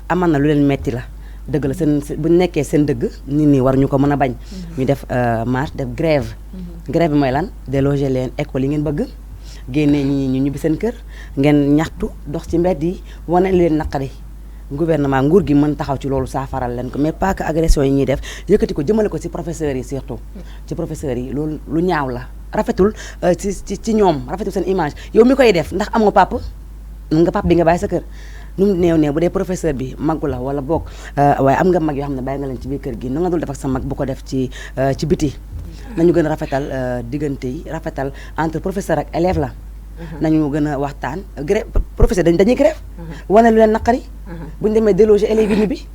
aman na lu leen metti la dëgg la seen bu nekkee seen dëgg nit ñi war ñu ko mën a bañ ñu def marche def grève grève bi mooy lan déloger leen école yi ngeen bëgg génnee ñi ñu ñibbi seen kër ngeen ñaxtu dox ci mbedd yi wane leen naqari gouvernement nguur gi mën taxaw ci loolu saafaral leen ko mais pas que agression yi ñuy def yëkkati ko jëmale ko ci professeurs yi surtout ci professeurs yi loolu lu ñaaw la rafetul ci ñoom rafetul seen image yow mi koy def ndax amoo pap nga pap bi nga bàyyi sa kër nu mu néew bu dee professeur bi maggu la wala boog waaye am nga mag yoo xam ne bàyyi nga leen ci biir kër gi na nga dul def ak sa mag bu ko def ci biti nañu gën a rafetal diggante yi rafetal entre professeur ak élève la nañu gën a waxtaan grève professeur dañuy grève wane lu leen naqari bu ñu demee déloger élèves yi ñibbi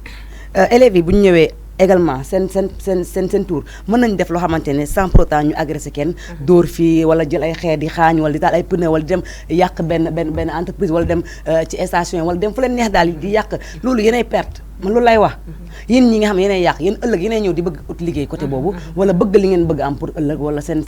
élèves yi bu ñu ñëwee également seen tour mën nañu def loo xamante ne sans pour autant ñu agressé kenn dóor fii wala jël ay xeer di xaañ wala di taal ay pneu wala di dem yàq benn entreprise wala dem ci station wala dem fu leen neex daal di yàq loolu yéenay perte man loolu lay wax yéen ñi nga xam ne yéenay yàq yéen ëllëg yéenay ñëw di bëgg ut liggéey côté boobu wala bëgg li ngeen bëgg am pour ëllëg wala seen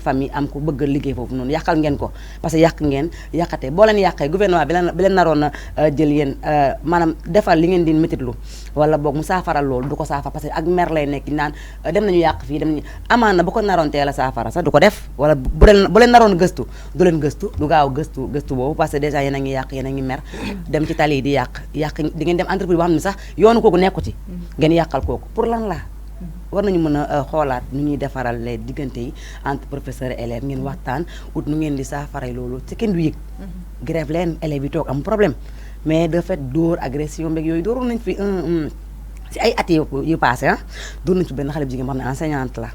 famille am ko bëgg liggéey foofu noonu yàqal ngeen ko parce que yàq ngeen yàqate boo leen yàqee gouvernement bi leen naroon a jël yéen maanaam defal li ngeen di métitlu wala boog mu saafaral loolu du ko saafara parce que ak mer lay nekk naan dem nañu yàq fii dem nañu amaan na bu ko naroon teel a saafara sax du ko def wala bu leen naroon gëstu du leen gëstu du gaaw gëstu boobu parce que déjà yéen a ngi yàq yéen a ngi mer dem ci tali yi di yàq di ngeen dem entreprise boo xam ne sax yoonu kooku nekku ci ngeen yàqal kooku pour lan la war nañu mën a xoolaat nu ñuy defaral les diggante yi entre professeur et élève ngeen waxtaan ut nu ngeen di saafaray loolu ci kenn du yëg grève leen élèves yi toog am problème mais de fait dóor agression beeg yooyu dóoroon nañ fi ci ay at yu passé dóor nañ fi benn xale bu jigéen boo xam ne enseignante la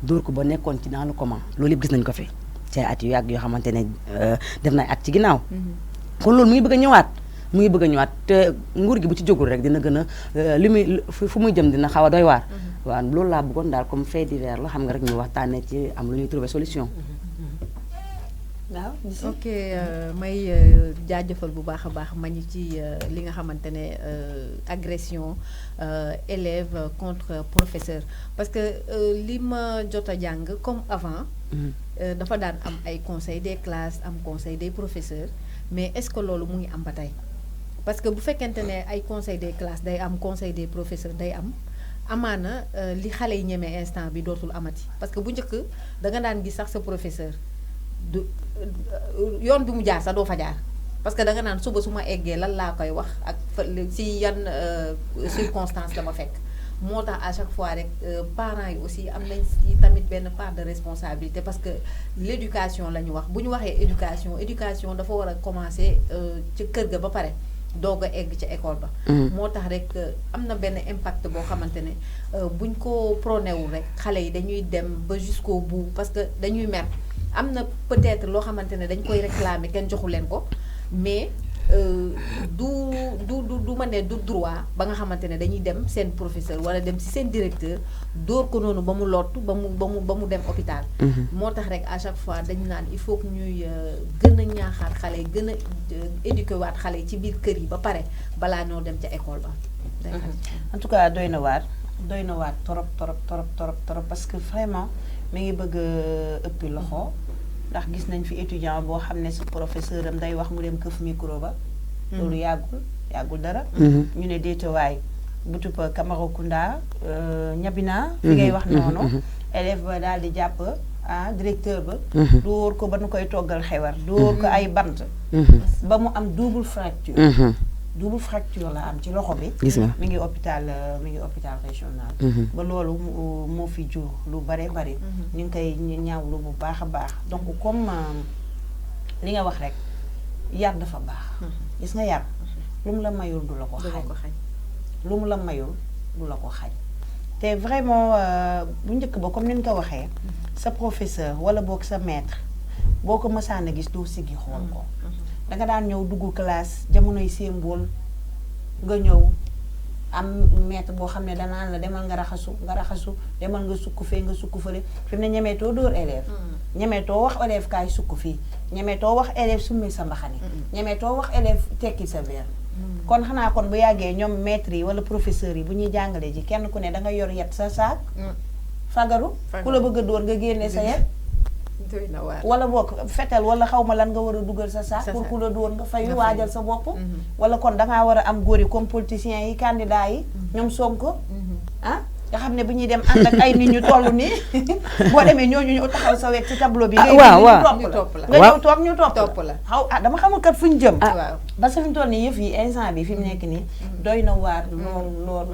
dóor ko ba nekkoon ci dans le coma loolu yëpp gis nañ ko fi ci ay at yu yàgg yoo xamante ne def na at ci ginnaaw kon loolu mu ngi bëgg a ñëwaat te nguur gi bu ci jógul rek dina gën a li muy fu muy jëm dina xaw a doy waar waaw loolu laa bëggoon daal comme fait divers la xam nga rek ñu waxtaanee ci am lu ñuy trouver solution waaw ok may jaajëfal bu baax a baax ma ñu ci li nga xamante ne agression élève contre professeur parce que li ma jot a jàng comme avant dafa daan am ay conseil des classes am conseil des professeurs mais est-ce que loolu mu ngi am ba tey parce que bu fekkente ne ay conseil des classes day am conseil des professeurs day am amaana li xale yi ñemee instant bi dootul amati parce que bu njëkk da nga daan gis sax sa professeur du yoon bi mu jaar sax doo fa jaar parce que da nga naan suba su ma eggee lan laa koy wax ak ci yan circonstance dama fekk moo tax à chaque fois rek parents yi aussi am nañ ci tamit benn part de responsabilité parce que l'éducation la ñu wax bu ñu waxee éducation dafa war a commencer ci kër ga ba pare doog a egg ci école ba moo tax rek am na benn impact boo xamante ne buñ ko prôné wul rek xale yi dañuy dem ba jusqu'au bout parce que dañuy mer am na peut-être loo xamante ne dañ koy réclamer kenn joxu leen ko mais du ma ne du droit ba nga xamante ne dañuy dem seen professeur wala dem ci seen directeur dóor ko noonu ba mu lottu ba mu dem hôpital. moo tax rek à chaque fois dañu naan il faut que ñuy gën a ñaaxaat xale yi gën a éduquer waat xale yi ci biir kër yi ba pare balaa ñoo dem ca école ba. en tout cas doy na waar trop parce que vraiment mi ngi bëgg ëppi loxo ndax gis nañ fi étudiant boo xam ne sa professeur am day wax mu dem këf micro ba. loolu yàggul dara. ñu ne déetawaay butupa Camaracounda ñabina fi ngay wax noonu. élève ba daal di jàpp directeur ba. dóor ko ba nu koy toggal xewar dóor ko ay bant. ba mu am double fracture la am ci loxo bi. mi ngi hôpital régional. ba loolu moo fi jur lu bare ñu ngi koy ñaawlu bu baax a baax donc comme li nga wax rek yar dafa baax. gis nga yar lu mu la mayul du la ko xañ. lu mu la mayul du la ko xañ. te vraiment bu njëkk ba comme ni nga ko waxee. sa professeur wala boog sa maître boo ko mësaan a gis doo siggi xool ko. danga daan ñëw dugg classe jamonoy symbole nga ñëw am maître boo xam ne danaan la demal nga raxasu demal nga sukk fee nga sukk fële fi mu ne ñemeetoo dóor élève ñemeetoo wax élève kaay sukk fii ñemeetoo wax élève summi sa mbaxane ñemeetoo wax élève tekki sa verre kon xanaa kon bu yàggee ñoom maître yi wala professeurs yi bu ñuy jàngalee ji kenn ku ne danga yor yet sa saak fagaru ku la bëgg a dóor nga génne sa yet wala boog fetel wala xaw ma lan nga war a dugal sa saak pour ku la dóor nga fayu waajal sa bopp wala kon dangaa war a am góor yi comme politiciens yi candidats yi ñoom Sonko nga xam ne bu ñuy dem ànd ak ay nit ñu toll nii boo demee ñooñu ñëw taxaw sa wet ci tableau bi ngay ñu topp la nga ñëw toog ñu topp la dama xamul kat fu ñu jëm parce que fi ñu toll nii yëf yi instant bi fi mu nekk nii doy na waar lool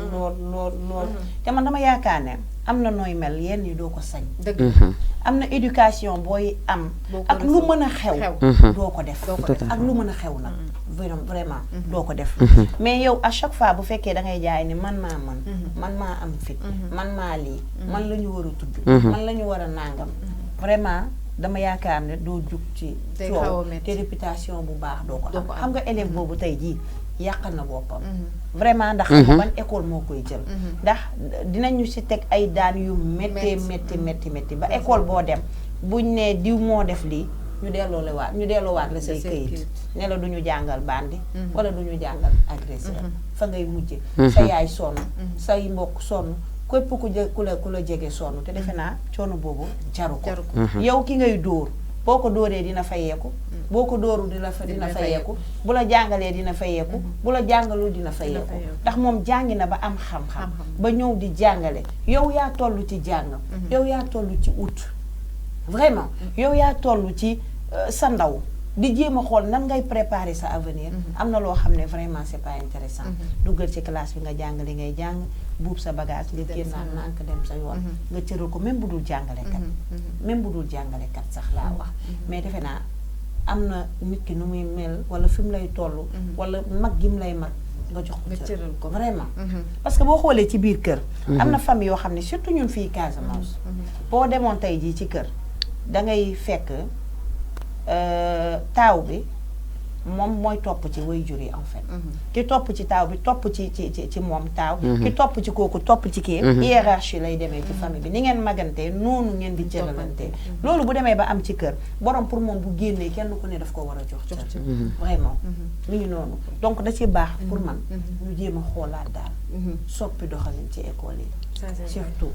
te man dama yaakaar ne am na nooy mel yenn yi doo ko sañ am na éducation booy am ak lu mën a xew doo ko def ak lu mën a xew nag vraiment doo ko def mais yow à chaque fois bu fekkee da ngay jaay ni man maa am fit man maa lii man la ñu war a tudd man la ñu war a nàngam vraiment dama yaakaar ne doo jug ci coow te réputation bu baax doo ko am xam nga élève boobu tey jii yàqal na boppam vraiment ndax ban école moo koy jël ndax dinañu ci teg ay daan yu métti ba école boo dem buñ ne diw moo def lii ñu delloowaat la say këyit ne la duñu jàngal bandi wala duñu jàngal agresseur fa ngay mujje sa yaay sonn say mbokk sonn képp ku la jege sonn te defe naa coono boobu jaru ko yow ki ngay dóor boo ko dóoree dina fayeeku boo ko dóorul dina fayeeku bu la jàngalee dina fayeeku bu la jàngalul dina fayeeku ndax moom jàngi na ba am xam-xam ba ñëw di jàngale yow yaa toll ci jàng yow yaa toll ci ut vraiment yow yaa toll ci sa ndaw di jéem a xool nan ngay préparer sa avenir am na loo xam ne vraiment c'est pas intéressant duggal ci classe bi nga jàng li ngay jàng buub sa bagage nga génnaat nànk dem sa yoon nga cëral ko même bu dul jàngalekat sax laa wax mais defe naa am na nit ki nu muy mel wala fi mu lay toll wala mag gi mu lay mag nga jox ko cëral ko vraiment parce que boo xoolee ci biir kër am na famille yoo xam ne surtout ñun fii Casamance boo demoon tey jii ci kër dangay fekk taaw bi moom mooy topp ci waajur yi en fait ki topp ci taaw bi topp ci moom taaw ki topp ci kooku topp ci kii hiérarchie lay demee ci famille bi ni ngeen magantee noonu ngeen di cëralantee loolu bu demee ba am ci kër borom pour moom bu génnee kenn ku ne daf ko war a jox cër vraiment mi ngi noonu donc da ci baax pour man ñu jéem a xoolaat daal soppi doxalin ci école yi surtout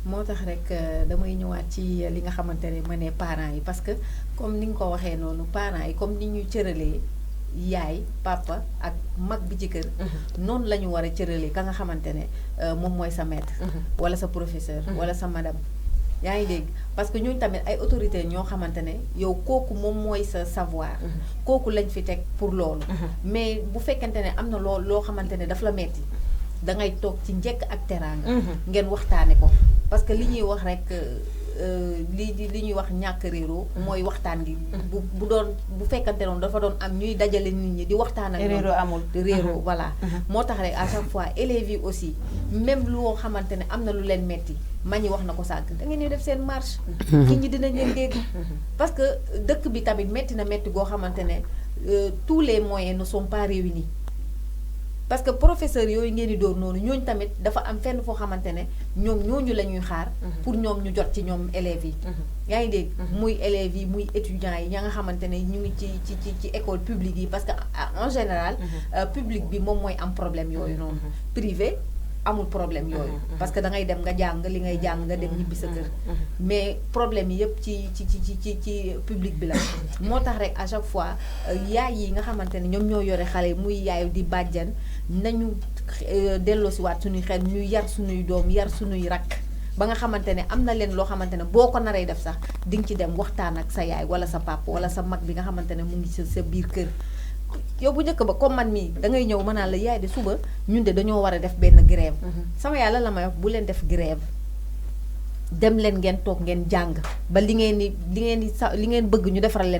moo tax rek damay ñëwaat ci li nga xamante ne ma ne parents yi parce que comme ni nga ko waxee noonu parents yi comme ni ñuy cëralee yaay papa ak mag bi ci kër noonu la ñu war a cëralee ka nga xamante ne moom mooy sa maître wala sa professeur wala sa madame yaa ngi dégg parce que ñooñu tamit ay autorité ñoo xamante ne yow kooku moom mooy sa savoir kooku lañ fi teg pour loolu mais bu fekkente ne am na loo xamante ne daf la metti dangay toog ci njëkk ak teraanga ngeen waxtaane ko parce que li ñuy wax rek li ñuy wax ñàkk réeroo mooy waxtaan gi bu doon bu fekkante noonu dafa doon am ñuy dajale nit ñi di waxtaan ak réeroo amul réeroo voilà moo tax rek à chaque fois élèves yi aussi même loo xamante ne am na lu leen metti ma ñi wax na ko sànq da ngeen ñuy def seen marche nit ñi dinañ leen dégg parce que dëkk bi tamit metti na metti goo xamante ne tous les moyens ne sont pas réunis parce que professeurs yooyu ngeen di door noonu ñooñu tamit dafa am fenn foo xamante ne ñoom ñooñu la ñuy xaar pour ñoom ñu jot ci ñoom élèves yi yaa ngi dégg muy élèves yi muy étudiants yi ña nga xamante ne ñu ngi ci école publique yi parce que en général public bi moom mooy am problème yooyu noonu privé amul problème yooyu parce que da ngay dem nga jàng li ngay jàng nga dem ñibbi sa kër mais problème yi yëpp ci public bi la moo tax rek à chaque fois yaay yi nga xamante ne ñoom ñoo yore xale muy yaayu di bàjjan nañu delloosiwaat suñuy xel ñu yar suñuy doom yar suñuy rakk ba nga xamante ne am na leen loo xamante ne boo ko naree def sax di nga ci dem waxtaan ak sa yaay wala sa papa wala sa mag bi nga xamante ne mu ngi sa biir kër yow bu njëkk ba comme man mii da ngay ñëw ma naan la yaay de suba ñun de dañoo war a def benn grève sama yaay la may wax bu leen def grève dem leen ngeen toog ngeen jàng ba li ngeen bëgg ñu defaral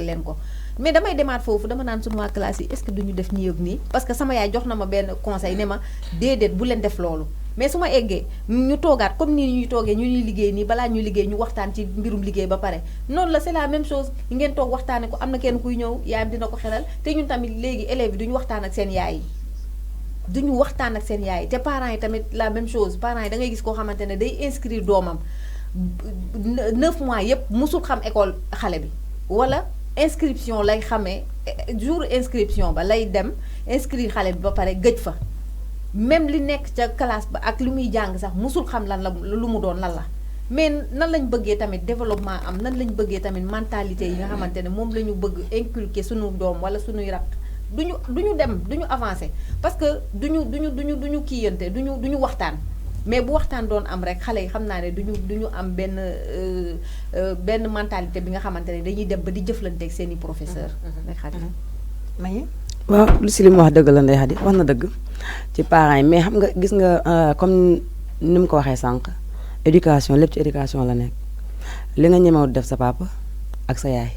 leen ko mais damay demaat foofu dama naan sunu waa classe yi est-ce que duñu def nii ak nii parce que sama yaay jox na ma benn conseil ne ma déedéet bu leen def loolu mais su ma eggee ñu toogaat comme nii ñuy toogee ñu ñuy liggéey nii balaa ñuy liggéey ñu waxtaan ci mbirum liggéey ba pare noonu la c'est la même chose ngeen toog waxtaane ko am na kenn kuy ñëw yaayam dina ko xelal te ñun tamit léegi élèves yi duñu waxtaan ak seen yaay yi te parents yi tamit la même chose parents yi da ngay gis koo xamante ne day inscrire doomam 9 mois yépp musul xam école xale bi wala inscription lay xamee jour inscription ba lay dem inscrire xale bi ba pare gëj fa même li nekk ca classe ba ak li muy jàng sax musul xam lan la lu mu doon lan la mais nan lañ bëggee tamit développement am nan lañ bëggee tamit mentalité yi nga xamante ne moom la ñu bëgg inculquer suñu doom wala suñuy rakk duñu dem duñu avancer parce que duñu kiiyante duñu waxtaan mais bu waxtaan doon am rek xale yi xam naa ne duñu am benn mentalité bi nga xamante ne dañuy dem ba di jëflanteeg seen i professeur rek xale Maye waaw lu si li mu wax dëgg la Ndeye Khady wax na dëgg ci parents yi mais xam nga gis nga comme ni mu ko waxee sànq éducation lépp ci éducation la nekk li nga ñemewut def sa papa ak sa yaay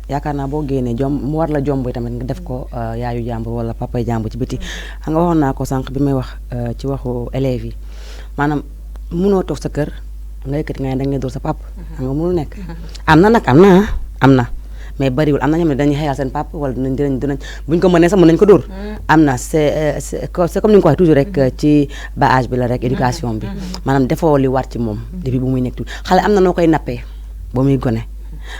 yaakaar naa boo génnee mu war la jomb tamit nga def ko yaayu jàmbur wala papay jàmbur ci biti xam nga waxoon naa ko sànq bi may wax ci waxu élèves yi maanaam mënoo toog sa kër nga yëkkati nga ne dañ lay dóor sa papa xam nga mënul nekk am na mais bariwul am na ñoom ne dañuy xeyal seen papa wala dinañ buñ ko mënee sax mën nañ ko dóor am na c'est comme ni nga ko waxee toujours rek ci ba âge bi la rek éducation bi maanaam defoo li war ci moom depuis bu muy nekk tuuti xale am na noo koy nappee ba muy gone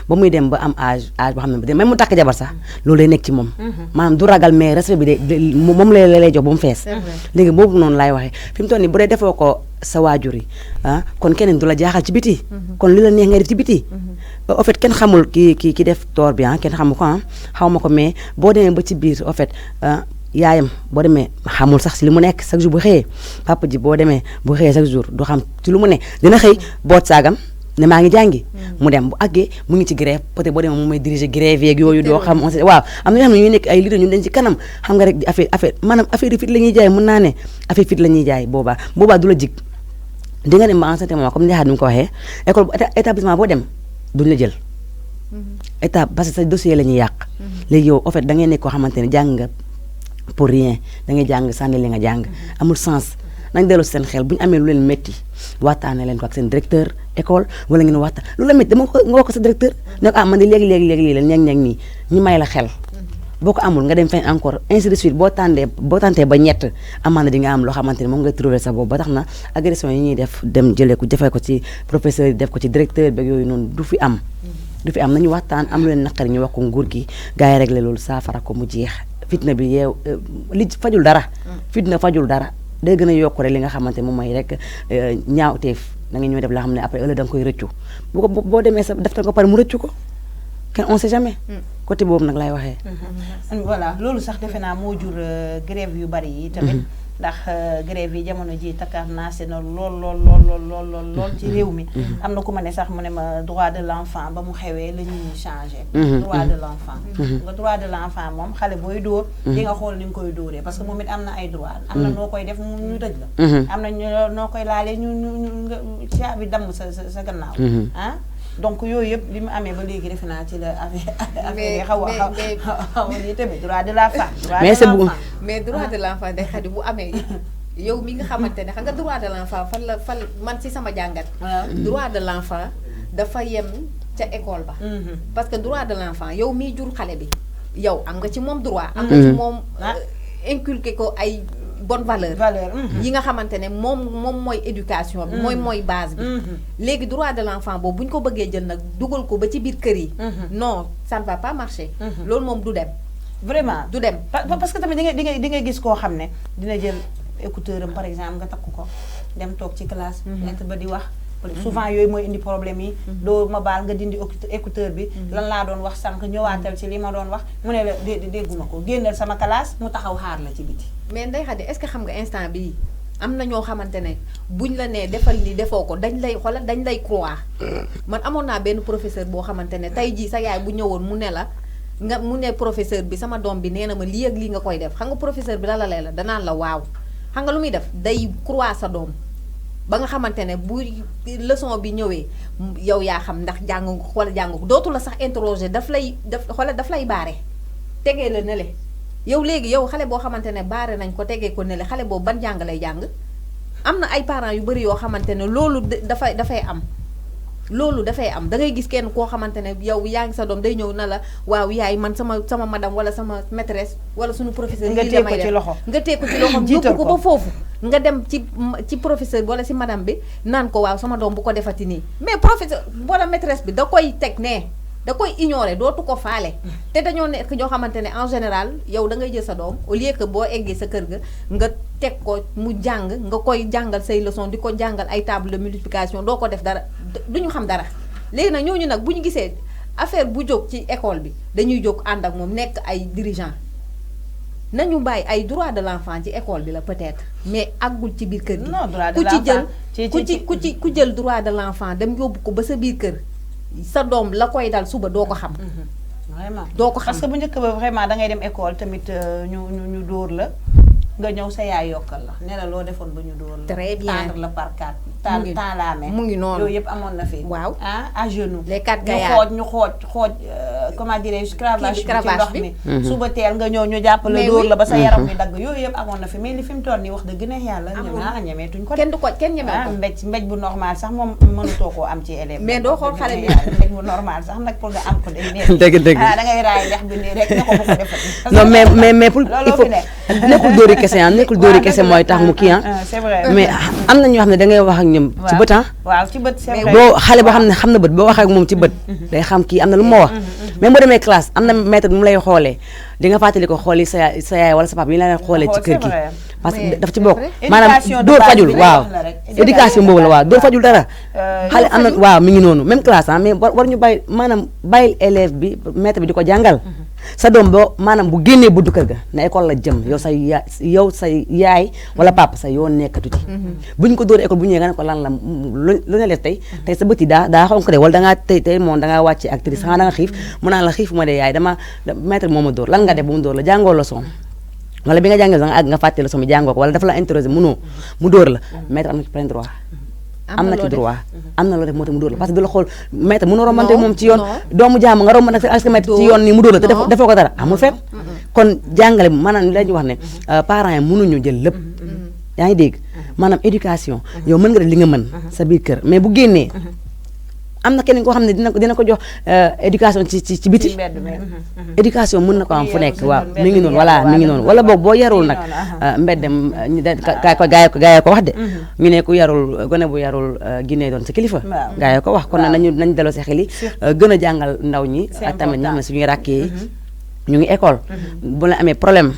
ba muy dem ba am âge boo xam ne même mu takk jabar sax loolu lay nekk ci moom maanaam du ragal mais respect bi de moom lay jox ba mu fees léegi boobu noonu laay waxee fi mu toll nii bu dee defoo ko sa waajur yi kon keneen du la jaaxal ci biti kon li la neex ngay def ci biti au fait kenn xamul ki def toor bi kenn xamul ko xaw ma ko mais boo demee ba ci biir au fait yaayam boo demee xamul sax si li mu nekk chaque jour bu xëyee papa ji boo demee bu xëyee chaque jour du xam ci lu mu ne dina xëy boot saagam ne maa ngi jàngi mu dem bu àggee mu ngi ci grève peut-être boo demee moom mooy diriger grève yeeg yooyu doo xam waaw am na ñoo xam ne ñuy nekk ay leader ñun dañ ci kanam xam nga rek affaire maanaam affaire yi fit la ñuy jaay mën naa ne affaire fit la ñuy jaay boobaa du la jig di nga dem ba en certain moment comme Ndeye Khady ni mu ko waxee école établissement boo dem duñ la jël état parce que sa dossier la ñuy yàq léegi yow en fait da ngay nekk koo xamante ne jàng nga pour rien da ngay jàng sànni li nga jàng amul sens nañ delloo seen xel bu ñu amee lu leen métti waxtaanee leen ko ak seen directeur école wala ngeen waxtaan lu la métti dama ko nga wax ko sa directeur ne ko man de léegi lii la ñeeg nii ñu may la xel boo ko amul nga dem fenn encore ainsi de suite boo tàntee ba ñett amaana di nga am loo xamante ne moom nga trouver sa bopp ba tax na agression yi ñuy def dem jëlee ko jëfee ko ci professeur yi def ko ci directeur beeg yooyu noonu du fi am nañu waxtaan am lu leen naqari ñu wax ko nguur gi gars yi réglé loolu saafara ko mu jeex fitna bi yeew li fajul dara fitna fajul dara day gën a yokk rek li nga xamante moom mooy rek ñaawteef da nga ñëw def la xam ne après ëllëg da nga koy rëccu boo demee sa def ko pare mu rëccu ko kenn on sait jamais côté boobu nag laay waxee voilà loolu sax defe naa moo jur grève yu bari yi tamit ndax grève yi jamono ji takar naa si na lool ci réew mi am na ku ma ne sax mu ne ma droit de l'enfant ba mu xewee la ñuy changé droit de l'enfant nga droit de l'enfant moom xale booy dóor di nga xool ni nga koy dóoree parce que moom it am na ay droit am na noo koy def ñu tëj la am na noo koy laalee ñu caabi damm sa gannaaw donc yooyu yëpp li mu amee ba léegi defe naa ci la affaire xaw a ni tamit droit de la femme mais droit de l'enfant day xadi bu amee yow mi nga xamante ne xam nga droit de l'enfant fan man ci sama jàngat droit de l'enfant dafa yem ca école ba parce que droit de l'enfant yow miy jur xale bi yow am nga ci moom droit am nga ci moom inculquer ko ay bonne valeur yi nga xamante ne moom mooy éducation bi mooy base bi léegi droit de l'enfant boobu bu ñu ko bëggee jël nag dugal ko ba ci biir kër yi non ça ne va pas marcher loolu moom du dem vraiment du dem parce que tamit di nga gis koo xam ne dina jël écouteur am par exemple nga takk ko dem toog ci classe maître ba di wax souvent yooyu mooy indi problème yi doo ma baal nga dindi écouteur bi lan laa doon wax sànq ñëwaatal ci li ma doon wax mu ne la dégguma ko génnal sama classe mu taxaw xaar la ci biti mais Ndeye Khady est-ce que xam nga instant bii am na ñoo xamante ne buñ la nee defal ni defoo ko dañ lay croire man amoon naa benn professeur boo xamante ne tey jii sa yaay bu ñëwoon mu ne professeur bi sama doom bi nee na ma lii ak lii nga koy def xam nga professeur bi la lee la danaan la waaw xam nga lu muy def day croire sa doom ba nga xamante ne bu leçon bi ñëwee yow yaa xam ndax jàng nga ko wala jàng ko dootu la sax interroger daf lay baare tegee la ne le yow léegi yow xale boo xamante ne baare nañ ko tegee ko ne le xale boobu ban jàng lay jàng am na ay parents yu bari yoo xamante ne loolu dafay am da ngay gis kenn koo xamante ne yow yaa ngi sa doom day ñëw na la waaw yaay man sama madame wala sama maîtresse wala suñu professeur nga téye ko ci loxo nga téye ko ci loxo yóbbu ko ba foofu nga dem ci professeur bi wala si madame bi naan ko waaw sama doom bu ko defati nii mais professeur wala maîtresse bi da koy teg ne da koy ignorer dootu ko faale te dañoo nekk ñoo xamante ne en général yow da ngay jël sa doom au lieu que boo eggee sa kër ga nga teg ko mu jàng nga koy jàngal say leçon di ko jàngal ay table de multiplication doo ko def dara duñu xam dara léegi nag ñooñu nag bu ñu gisee affaire bu jóg ci école bi dañuy jóg ànd ak moom nekk ay dirigeant nañu bàyyi ay droit de l'enfant ci école bi la peut-être mais àggul ci biir kër gi ku jël droit de l'enfant dem yóbbu ko ba sa biir kër sa doom la koy dal suba doo ko xam vraiment doo ko xam parce que bu njëkk ba vraiment da ngay dem école tamit ñu dóor la nga ñëw sa yaay yokkal la ne la loo defoon ba ñu dóor la très bien tendre la par 4 temps la main mu ngi noonu yooyu yëpp amoon na fi waaw à genoux les 4 gaillards ñu xooj comment dirais-je cravache bi ci ndox mi suba teel nga ñëw ñu jàpp la dóor la ba sa yaram bi dagg yooyu yëpp amoon na fi mais li fi mu toll nii wax dëgg neex yàlla ñemeetuñ ko kenn ñemee ko mbéj bu normal sax moom mënutoo koo am ci élève mais doo xool xale bi mbéj bu normal sax nag pour nga am ko day neex dëgg da ngay raay lex bi nii rek ne ko bu ko defati non mais pour il faut nekkul dóori kese nekkul dóori kese mooy tax mu kii c'est vrai mais am na ñoo xam ne da ngay wax ak ñoom ci bët waaw ci bët c'est vrai boo xale boo xam ne xam na bët boo wax ak moom ci bët day xam kii am na lu ma wax même boo demee classe am na maître bu mu lay xoolee di nga fàttali ko xool yi sa yaay wala sa papa yi la leen xoolee ci kër gi parce que daf ci bokk maanaam dóor fajul waaw éducation boobu la waaw dóor fajul dara xale am na waaw mi ngi noonu même classe mais war ñu bàyyi maanaam bàyyil élève bi maître bi di ko jàngal sa doom boo maanaam bu génnee buddu kër ga na école la jëm yow say yaay wala papa sa yoon nekkatu ci buñ ko dóor école bu ñëwee nga ne ko lan la lu ne leen tey sa bët yi daa xonk de wala dangaa tey moom dangaa wàcce actrice xanaa da nga xiif mu naan la xiif ma de yaay dama maître moo ma dóor lan nga def bu mu dóor la jàngoo leçon wala bi nga jàngee sax nga fàtte leçon bi jàngoo ko wala dafa la interroger mënoo mu dóor la maître am na ci plein droit am na ci droit am na loo def moo tax mu dóor la parce que du la xool maître mënoo rombante moom ci yoon doomu jàmm nga romb nag sa maître ci yoon nii mu dóor la te defoo ko dara amul fenn kon jàngale maanaam la ñu wax ne parents yi mënuñu jël lépp yaa ngi dégg maanaam éducation yow mën nga def li nga mën sa biir kër mais bu génnee am na keneen koo xam ne dina ko jox éducation ci biti éducation mën na ko am fu nekk waaw mi ngi noonu voilà mi ngi noonu wala boog boo yarul nag mbeddem gaayee ko wax de ñu ne ku yarul gone bu yarul Guinée doon sa kilifa gaayee ko wax kon nag nañu delloo si xel yi gën a jàngal ndaw ñi ak tamit ñoo xam ne suñuy ràkkee ñu ngi école bu la amee problème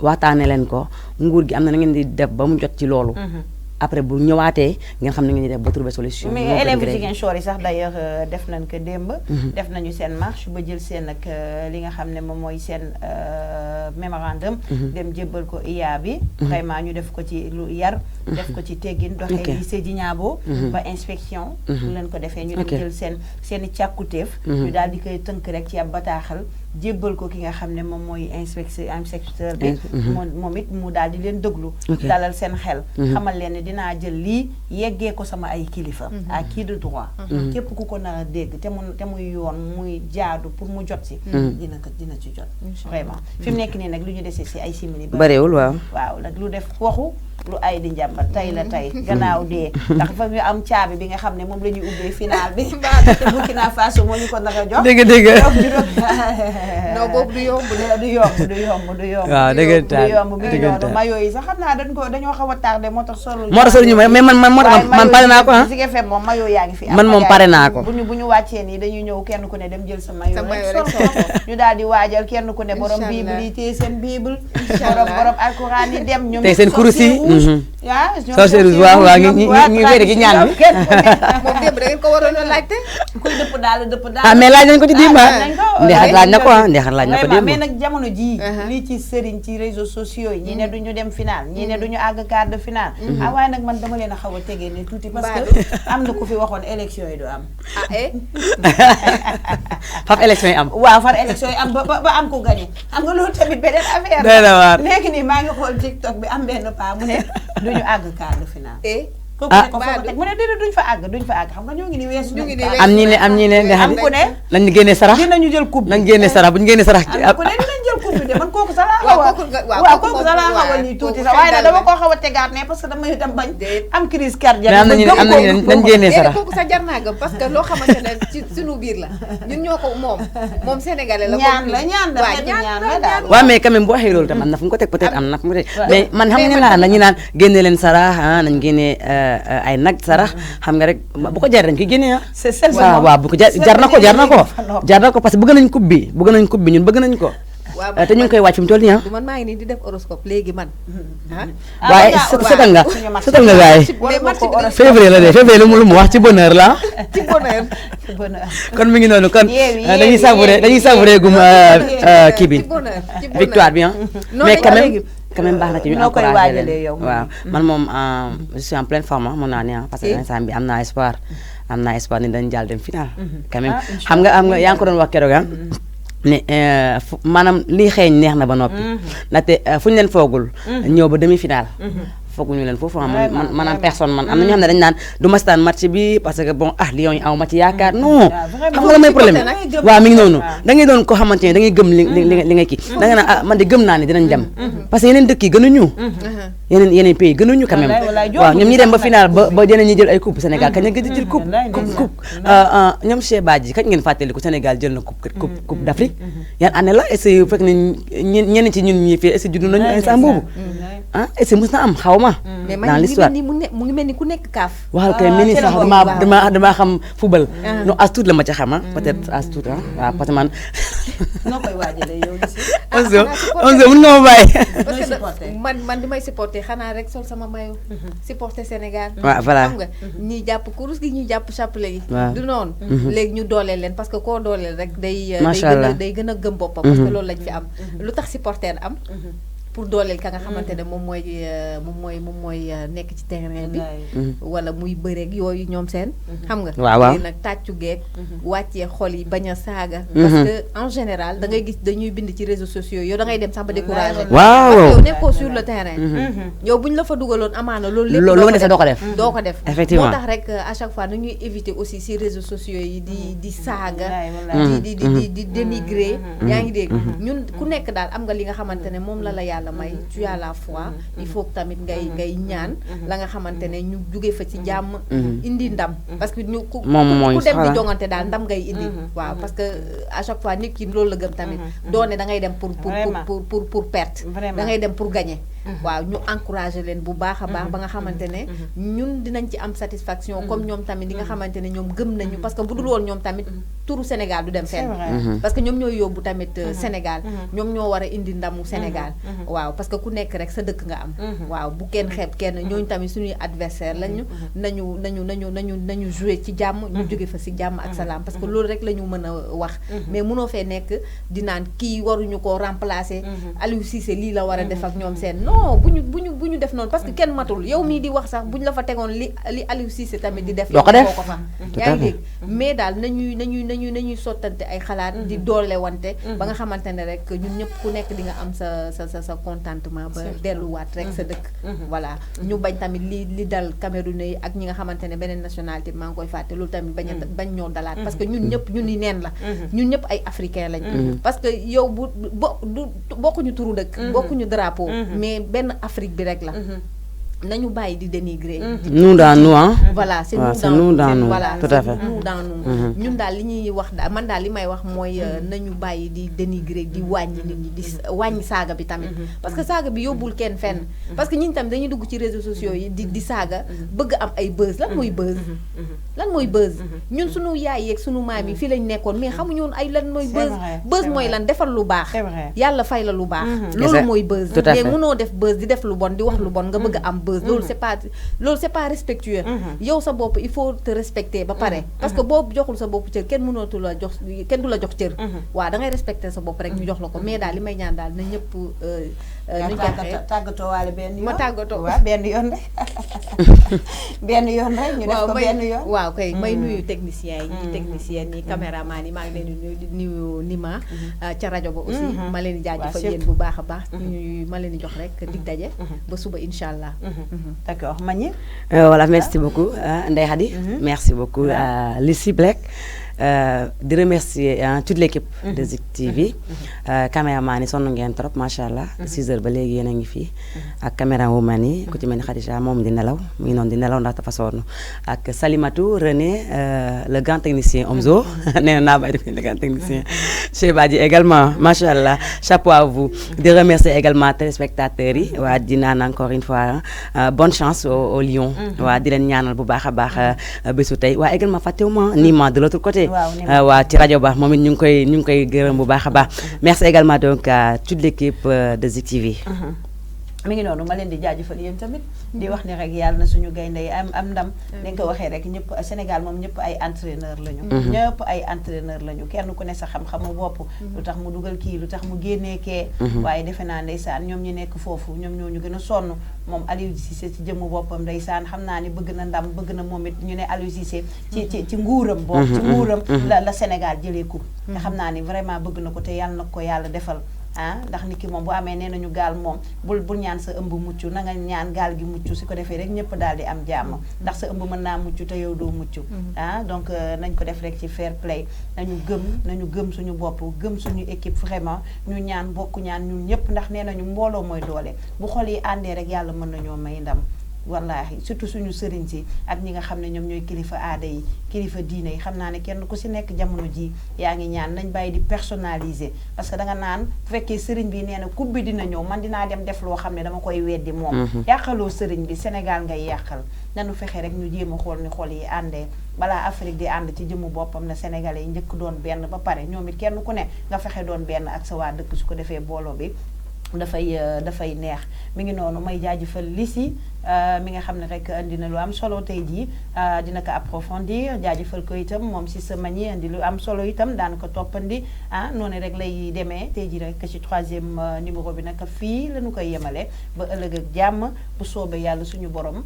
waxtaane leen ko nguur gi am na na ngeen di def ba mu jot ci loolu après bu ñëwaatee ngeen xam ne ngeen def ba trouver solution. mais élèves Ziguinchor yi sax d'ailleurs def nañ ko démb. def nañu seen marche ba jël seen ak li nga xam ne moom mooy seen mémorandum. dem jébbal ko IA bi. vraiment ñu def ko ci lu yar. def ko ci teggin doxee lycée Djignabo ba inspection. bu leen ko defee ñu dem jël seen i càkkutéef. ñu daal di koy tënk rek ci ab bataaxal. jébbal ko ki nga xam ne moom mooy inspecteur bi. moom it mu daal di leen déglu. dalal seen xel. xamal leen ne dinaa jël lii yeggee ko sama ay kilifa. à qui de droit. képp ku ko nar a dégg te muy yoon muy jaadu pour mu jot si. dina ci jot. vraiment fi mu nekk nii nag lu ñu dese si ay simili. barewul waaw. waaw nag lu def waxu lu ay di njàmbat tey la tey gannaaw dee. ndax fa ñu am caabi bi nga xam ne moom la ñuy ubbee final bi. te Burkina Faso moo ñu ko nar a jox. dégg non boobu du yomb du yomb. waaw dëggantaan du yomb bi yoonu mayo yi sax xam naa dañoo xaw a tardé moo tax solo. moo tax solo ñu mais man pare naa ko ah. Zik FM moom mayo yaa ngi fi. man moom pare naa ko. bu ñu wàccee nii dañuy ñëw kenn ku ne dem jël sa mayo rek solo ñu daal di waajal kenn ku ne borom bible yi téye seen bible. borom alquran yi dem ñoom. tey seen kurus yi. waaw ñu wéere gi ñaan bi. moom démb da ngeen ko waroon a laajte. kuy dëpp daal. ah mais laaj nañ ko ci démb Ndeexat laaj na ko Ndeexat laaj na ko démb. mais nag jamono jii. lii ci sëriñ ci réseaux sociaux yi. ñii ne duñu dem final ñii ne duñu àgg quart de final. waaye nag man dama leen a xaw a tegee ne tuuti parce que am na ku fi waxoon élection yi du am. faf élection yi am. waaw far élection yi am ba am ko gagné xam nga loolu tamit beneen affaire doy na waar léegi nii maa ngi xool TikTok bi am benn paa mu ne duñu àgg quart de final. kooku ne ko foofu teg mu ne déedéet duñ fa àgg xam nga ñoo ngi ni weesu. am ñi ne nga xam ku ne nañ génne sarax dinañu jël coupe bi nañ génne sarax bu ñu génne sarax. am ku ne dinañ jël coupe bi de man kooku sax laa xaw a waaw kooku sax laa xaw a nii tuuti sax waaye nag dama koo xaw a tegaat ne parce que damay dem bañ am crise cardiaque. mais am nañu nañ génne sarax kooku sax jar naa gëm parce que loo xamante ne ci suñu biir la ñun ñoo ko moom sénégalais la. ñaan la daal. waaw mais quand même bu waxee loolu tam am na fu mu ko teg peut-être am na fu mu ko teg mais man xam nga laa nañu naan génne leen sarax nañ génne ay nag sarax xam nga rek bu ko jar dañ koy génne waaw bu ko jar na ko parce que bëgg nañ coupe bi ñun bëgg nañ ko te ñu ngi koy wàcc fi mu toll nii man maa ngi nii di def horoscope léegi man waaye setal nga gaay février la de février lu mu wax ci bonheur la ci bonheur kon mi ngi noonu kon dañuy savourer gum kii bi victoire bi mais quand même baax na ci ñu encouragé leen waaw man moom je suis en pleine forme mën naa ne parce que instant bi am naa espoir ni dañ jàll dem final quand même xam nga yaa ngi ko doon wax keroog ne maanaam lii xeeñ neex na ba noppi ndaxte fu ñu leen foogul ñëw ba demi final fooguñu leen foofu man en personne man am na ñoo xam ne dañ naan du ma seetaan match bi parce que bon Lions yi aw ma ci yaakaar non xam nga la may problème waaw mi ngi noonu da ngay doon ko xamante ne da ngay gëm li nga kii da nga naan man de gëm naa ne dinañ dem parce que yeneen dëkk yi gënuñu yeneen pays gënuñu quand même waaw ñoom ñi dem ba final ba yeneen ñi jël ay coupe Sénégal kañ la gëj a jël coupe ñoom Cheikh Badji kañ ngeen fàttaliku Sénégal jël na coupe d'Afrique yan année la est-ce que fekk ne ñenn ci ñun ñi fii est-ce que juddu nañu instant boobu est-ce que mës na am xaw ma dans l'histoire mu ngi mel ni ku nekk kaaf. waaw kay mel ni sax damaa xam football. non as tuut la ma ca xam peut-être as tuut waaw parce que man. noo koy waajalee yow aussi. mën nga ma bàyyi. parce que man di may supporter xanaa rek sol sama maillot. supporter Sénégal. waaw voilà xam nga ñiy jàpp kurus gi ñuy jàpp chapelet yi. waaw du noonu. léegi ñu dooleel leen parce que koo dooleel rek day. macha allah day gën a gëm boppam. parce que loolu lañ fi am. lu tax supporter am. pour dooleel ka nga xamante ne moom mooy nekk ci terrain bi wala muy bëreeg yooyu ñoom seen xam nga waaw nag tàccu geeg wàccee xol yi bañ a saaga parce que en général da ngay gis dañuy bind ci réseaux sociaux yow da ngay dem sax ba découragé waaw yow nekkoo sur le terrain yow bu ñu la fa dugaloon amaana loolu lépp loolu nga def doo ko def effectivement moo tax rek à chaque fois nu ñuy éviter aussi ci réseaux sociaux yi di saaga di dénigrer yaa ngi dégg ñun ku nekk daal am nga li nga xamante ne moom la yàlla may tu as la foi il faut que tamit ngay ñaan la nga xamante ne ñu jóge fa ci jàmm indi ndam parce que ñu ku dem di jongante daal ndam ngay indi waaw parce que à chaque fois nit ki loolu la gëm tamit doone da ngay dem pour perte da ngay dem pour gagner waaw ñu encourager leen bu baax a baax ba nga xamante ne ñun dinañ ci am satisfaction comme ñoom tamit di nga xamante ne ñoom gëm nañu parce que bu dul woon ñoom tamit turu Sénégal du dem fenn parce que ñoom ñooy yóbbu tamit Sénégal ñoom ñoo war a indi ndamu Sénégal waaw parce que ku nekk rek sa dëkk nga am waaw bu kenn xeeb kenn ñooñu tamit suñuy adversaire lañu nañu jouer ci jàmm ñu jóge fa si jàmm ak salaam parce que loolu rek la ñu mën a wax mais mënoo fee nekk di naan kii waruñu ko remplacer Aliou Cissé lii la war a def ak ñoom seen non bu ñu def noonu parce que kenn matul yow mii di wax sax bu ñu la fa tegoon li Aliou Cissé tamit di def ko fa yaa ngi dégg mais daal nañuy sottante ay xalaat di doole wante ba nga xamante ne rek ñun ñëpp ku nekk di nga am sa contentement ba delluwaat rek sa dëkk voilà ñu bañ tamit li dal Camerounais yi ak ñi nga xamante ne beneen nationalité maa ngi koy fàtte loolu tamit bañ ñoo dalaat parce que ñun ñëpp ñun ni neen la ñun ñëpp ay africain lañ parce que yow bokkuñu turu dëkk bokkuñu drapeau mais benn Afrique bi rek la nañu bàyyi di dénigrer nous dans nous hein voilà c'est nous dans nous voilà tout à fait nous dans nous ñun daal li ñuy wax daal man daal li may wax mooy nañu bàyyi di dénigrer di wàññi nit ñi di wàññi saaga bi tamit parce que saaga bi yóbbul kenn fenn parce que ñun tamit dañuy dugg ci réseaux sociaux yi di saaga bëgg am ay buzz lan mooy buzz ñun suñu yaay yeeg suñu maam yi fii lañ nekkoon mais xamuñu woon ay lan mooy buzz mooy lan defal lu baax yàlla fay la lu baax loolu mooy buzz mais mënoo def buzz di def lu bon di wax lu bon nga bëgg am buzz loolu c'est pas respectueux yow sa bopp il faut te respecter ba pare parce que boo joxul sa bopp cër kenn mënootu la jox kenn du la jox cër waaw da ngay respecter sa bopp rek ñu jox la ko mais daal li may ñaan daal na ñëpp ñu tàggatoo waale benn yoon ma tàggatoo waaw benn yoon rek benn yoon rek ñu def ko benn yoon waaw kay may nuyu techniciens yi techniciennes yi caméraman yi maa ngi leen di nuyu di nuyu Nima ca rajo ba aussi ma leen di jaajëfal yéen bu baax a baax ñu ma leen di jox rek dig daje ba suba incha allah. D'accord Magny. Voilà, merci beaucoup Ndeye Khady. Merci beaucoup à Lucie Black. Di remercier toute l'équipe de Zik TV. Caméraman yi sonn ngeen trop macha allah. 6h ba léegi yéen a ngi fii. ak caméra woman yi ku ci mel ni Khadija moom di nelaw mu ngi noonu di nelaw ndax dafa sonn ak Salimatou René le grand technicien Omzo nee naa bàyyi def le grand technicien. Cheikh Badji également macha allah chapeau à vous. Di remercier également téléspectateurs yi waa di naan encore une fois bonne chance au Lion. waa di leen ñaanal bu baax a baax bésu tey waa également fàttewuma Nima de l'autre côté. waa ci rajo ba moom it ñu ngi koy gërëm bu baax a baax. Merci également donc à toute l'équipe de Zik TV. mi ngi noonu ma leen di jaajëfal yéen tamit di wax ni rek yàlla na suñu gaynde yi am ndam ni nga ko waxee rek ñëpp Sénégal moom ñëpp ay entraîneur lañu ñëpp ay entraîneur lañu kenn ku ne sa xam-xamu bopp lu tax mu dugal kii lu tax mu génnee kee waaye defe naa ndeysaan ñoom ñi nekk foofu ñoom ñoo ñu gën a sonn moom Aliou Cissé ci jëmmu boppam ndeysaan xam naa ni bëgg na ndam bëgg na moom it ñu ne Aliou Cissé ci nguuram boobu ci nguuram la Sénégal jëlee coupe nga xam naa ni vraiment bëgg na ko te yàlla na ko yàlla defal ndax nit ki moom bu amee nee nañu gaal moom bul ñaan sa ëmb mucc na nga ñaan gaal gi mucc su ko defee rek ñëpp daal di am jàmm ndax sa ëmb mën naa mucc te yow doo mucc donc nañ ko def rek ci fair play nañu gëm suñu bopp gëm suñu équipe vraiment ñu ñaan bokk ñaan ñun ñëpp ndax nee nañu mbooloo mooy doole bu xol yi àndee rek yàlla mën nañoo may ndam wallaahi surtout suñu sëriñ si ak ñi nga xam ne ñoom ñooy kilifa aada yi kilifa diine yi xam naa ne kenn ku si nekk jamono ji yaa ngi ñaan nañ bàyyi di personnaliser parce que danga naan bu fekkee sëriñ bi nee na coupe bi dina ñëw man dinaa dem def loo xam ne dama koy weddi moom yàqaloo sëriñ bi Sénégal ngay yàqal nanu fexe rek ñu jéem a xool ni xol yi àndee balaa Afrique di ànd ci jëmmu boppam na Sénégalais yi njëkk doon benn ba pare ñoom it kenn ku ne nga fexe doon benn ak sa waa dëkk su ko defee booloo bi dafay neex mi ngi noonu may jaajëfal Lisi mi nga xam ne rek indi na lu am solo tey jii dina ko approfondir jaajëfal ko itam moom si sa Magny indi lu am solo itam daan ko toppandi noonu rek lay demee tey jii rek ci 3e numéro bi nag fii la ñu koy yemale ba ëllëg ak jàmm bu soobee yàlla suñu borom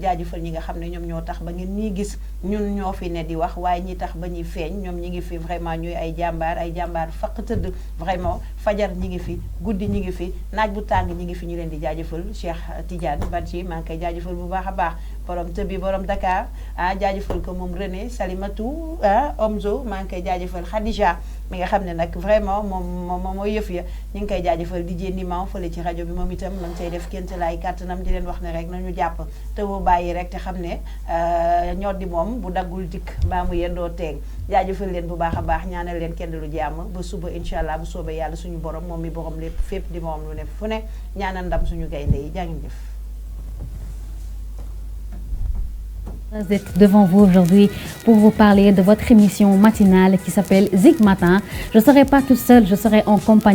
jaajëfal ñi nga xam ne ñoom ñoo tax ba ngeen ñuy gis ñun ñoo fi ne di wax waaye ñi tax ba ñuy feeñ ñoom ñi ngi fi vraiment ñuy ay jàmbaar faq tëdd vraiment fajar ñi ngi fi guddi ñi ngi fi naaj bu tàng ñi ngi fi ñu leen di jaajëfal Cheikh Tidiane Badji maa ngi koy jaajëfal bu baax a baax borom tëbi borom Dakar jaajëfal ko moom René Salimatou Omzo maa ngi koy jaajëfal Khadija mi nga xam ne nag vraiment moom mooy yëf ya ñu ngi koy jaajëfal di jénni maw fële ci rajo bi moom itam ma ngi say def kénte laay kàttanam di leen wax ne rek nañu jàpp te mu bàyyi rek te xam ne ñor di moom bu daggul dikk mbaa mu yendoo teeg jaajëfal leen bu baax a baax ñaanal leen kenn lu jàmm ba suba incha allah bu soobee yàlla suñu borom moom mi borom lépp fépp di moom lu ne fu ne ñaanal ndam suñu gaynde yi jaa ngeen jëf. Vous êtes devant vous aujourd'hui pour vous parler de votre émission matinale qui s'appelle Zik Matin. Je ne serai pas toute seule, je serai en compagnie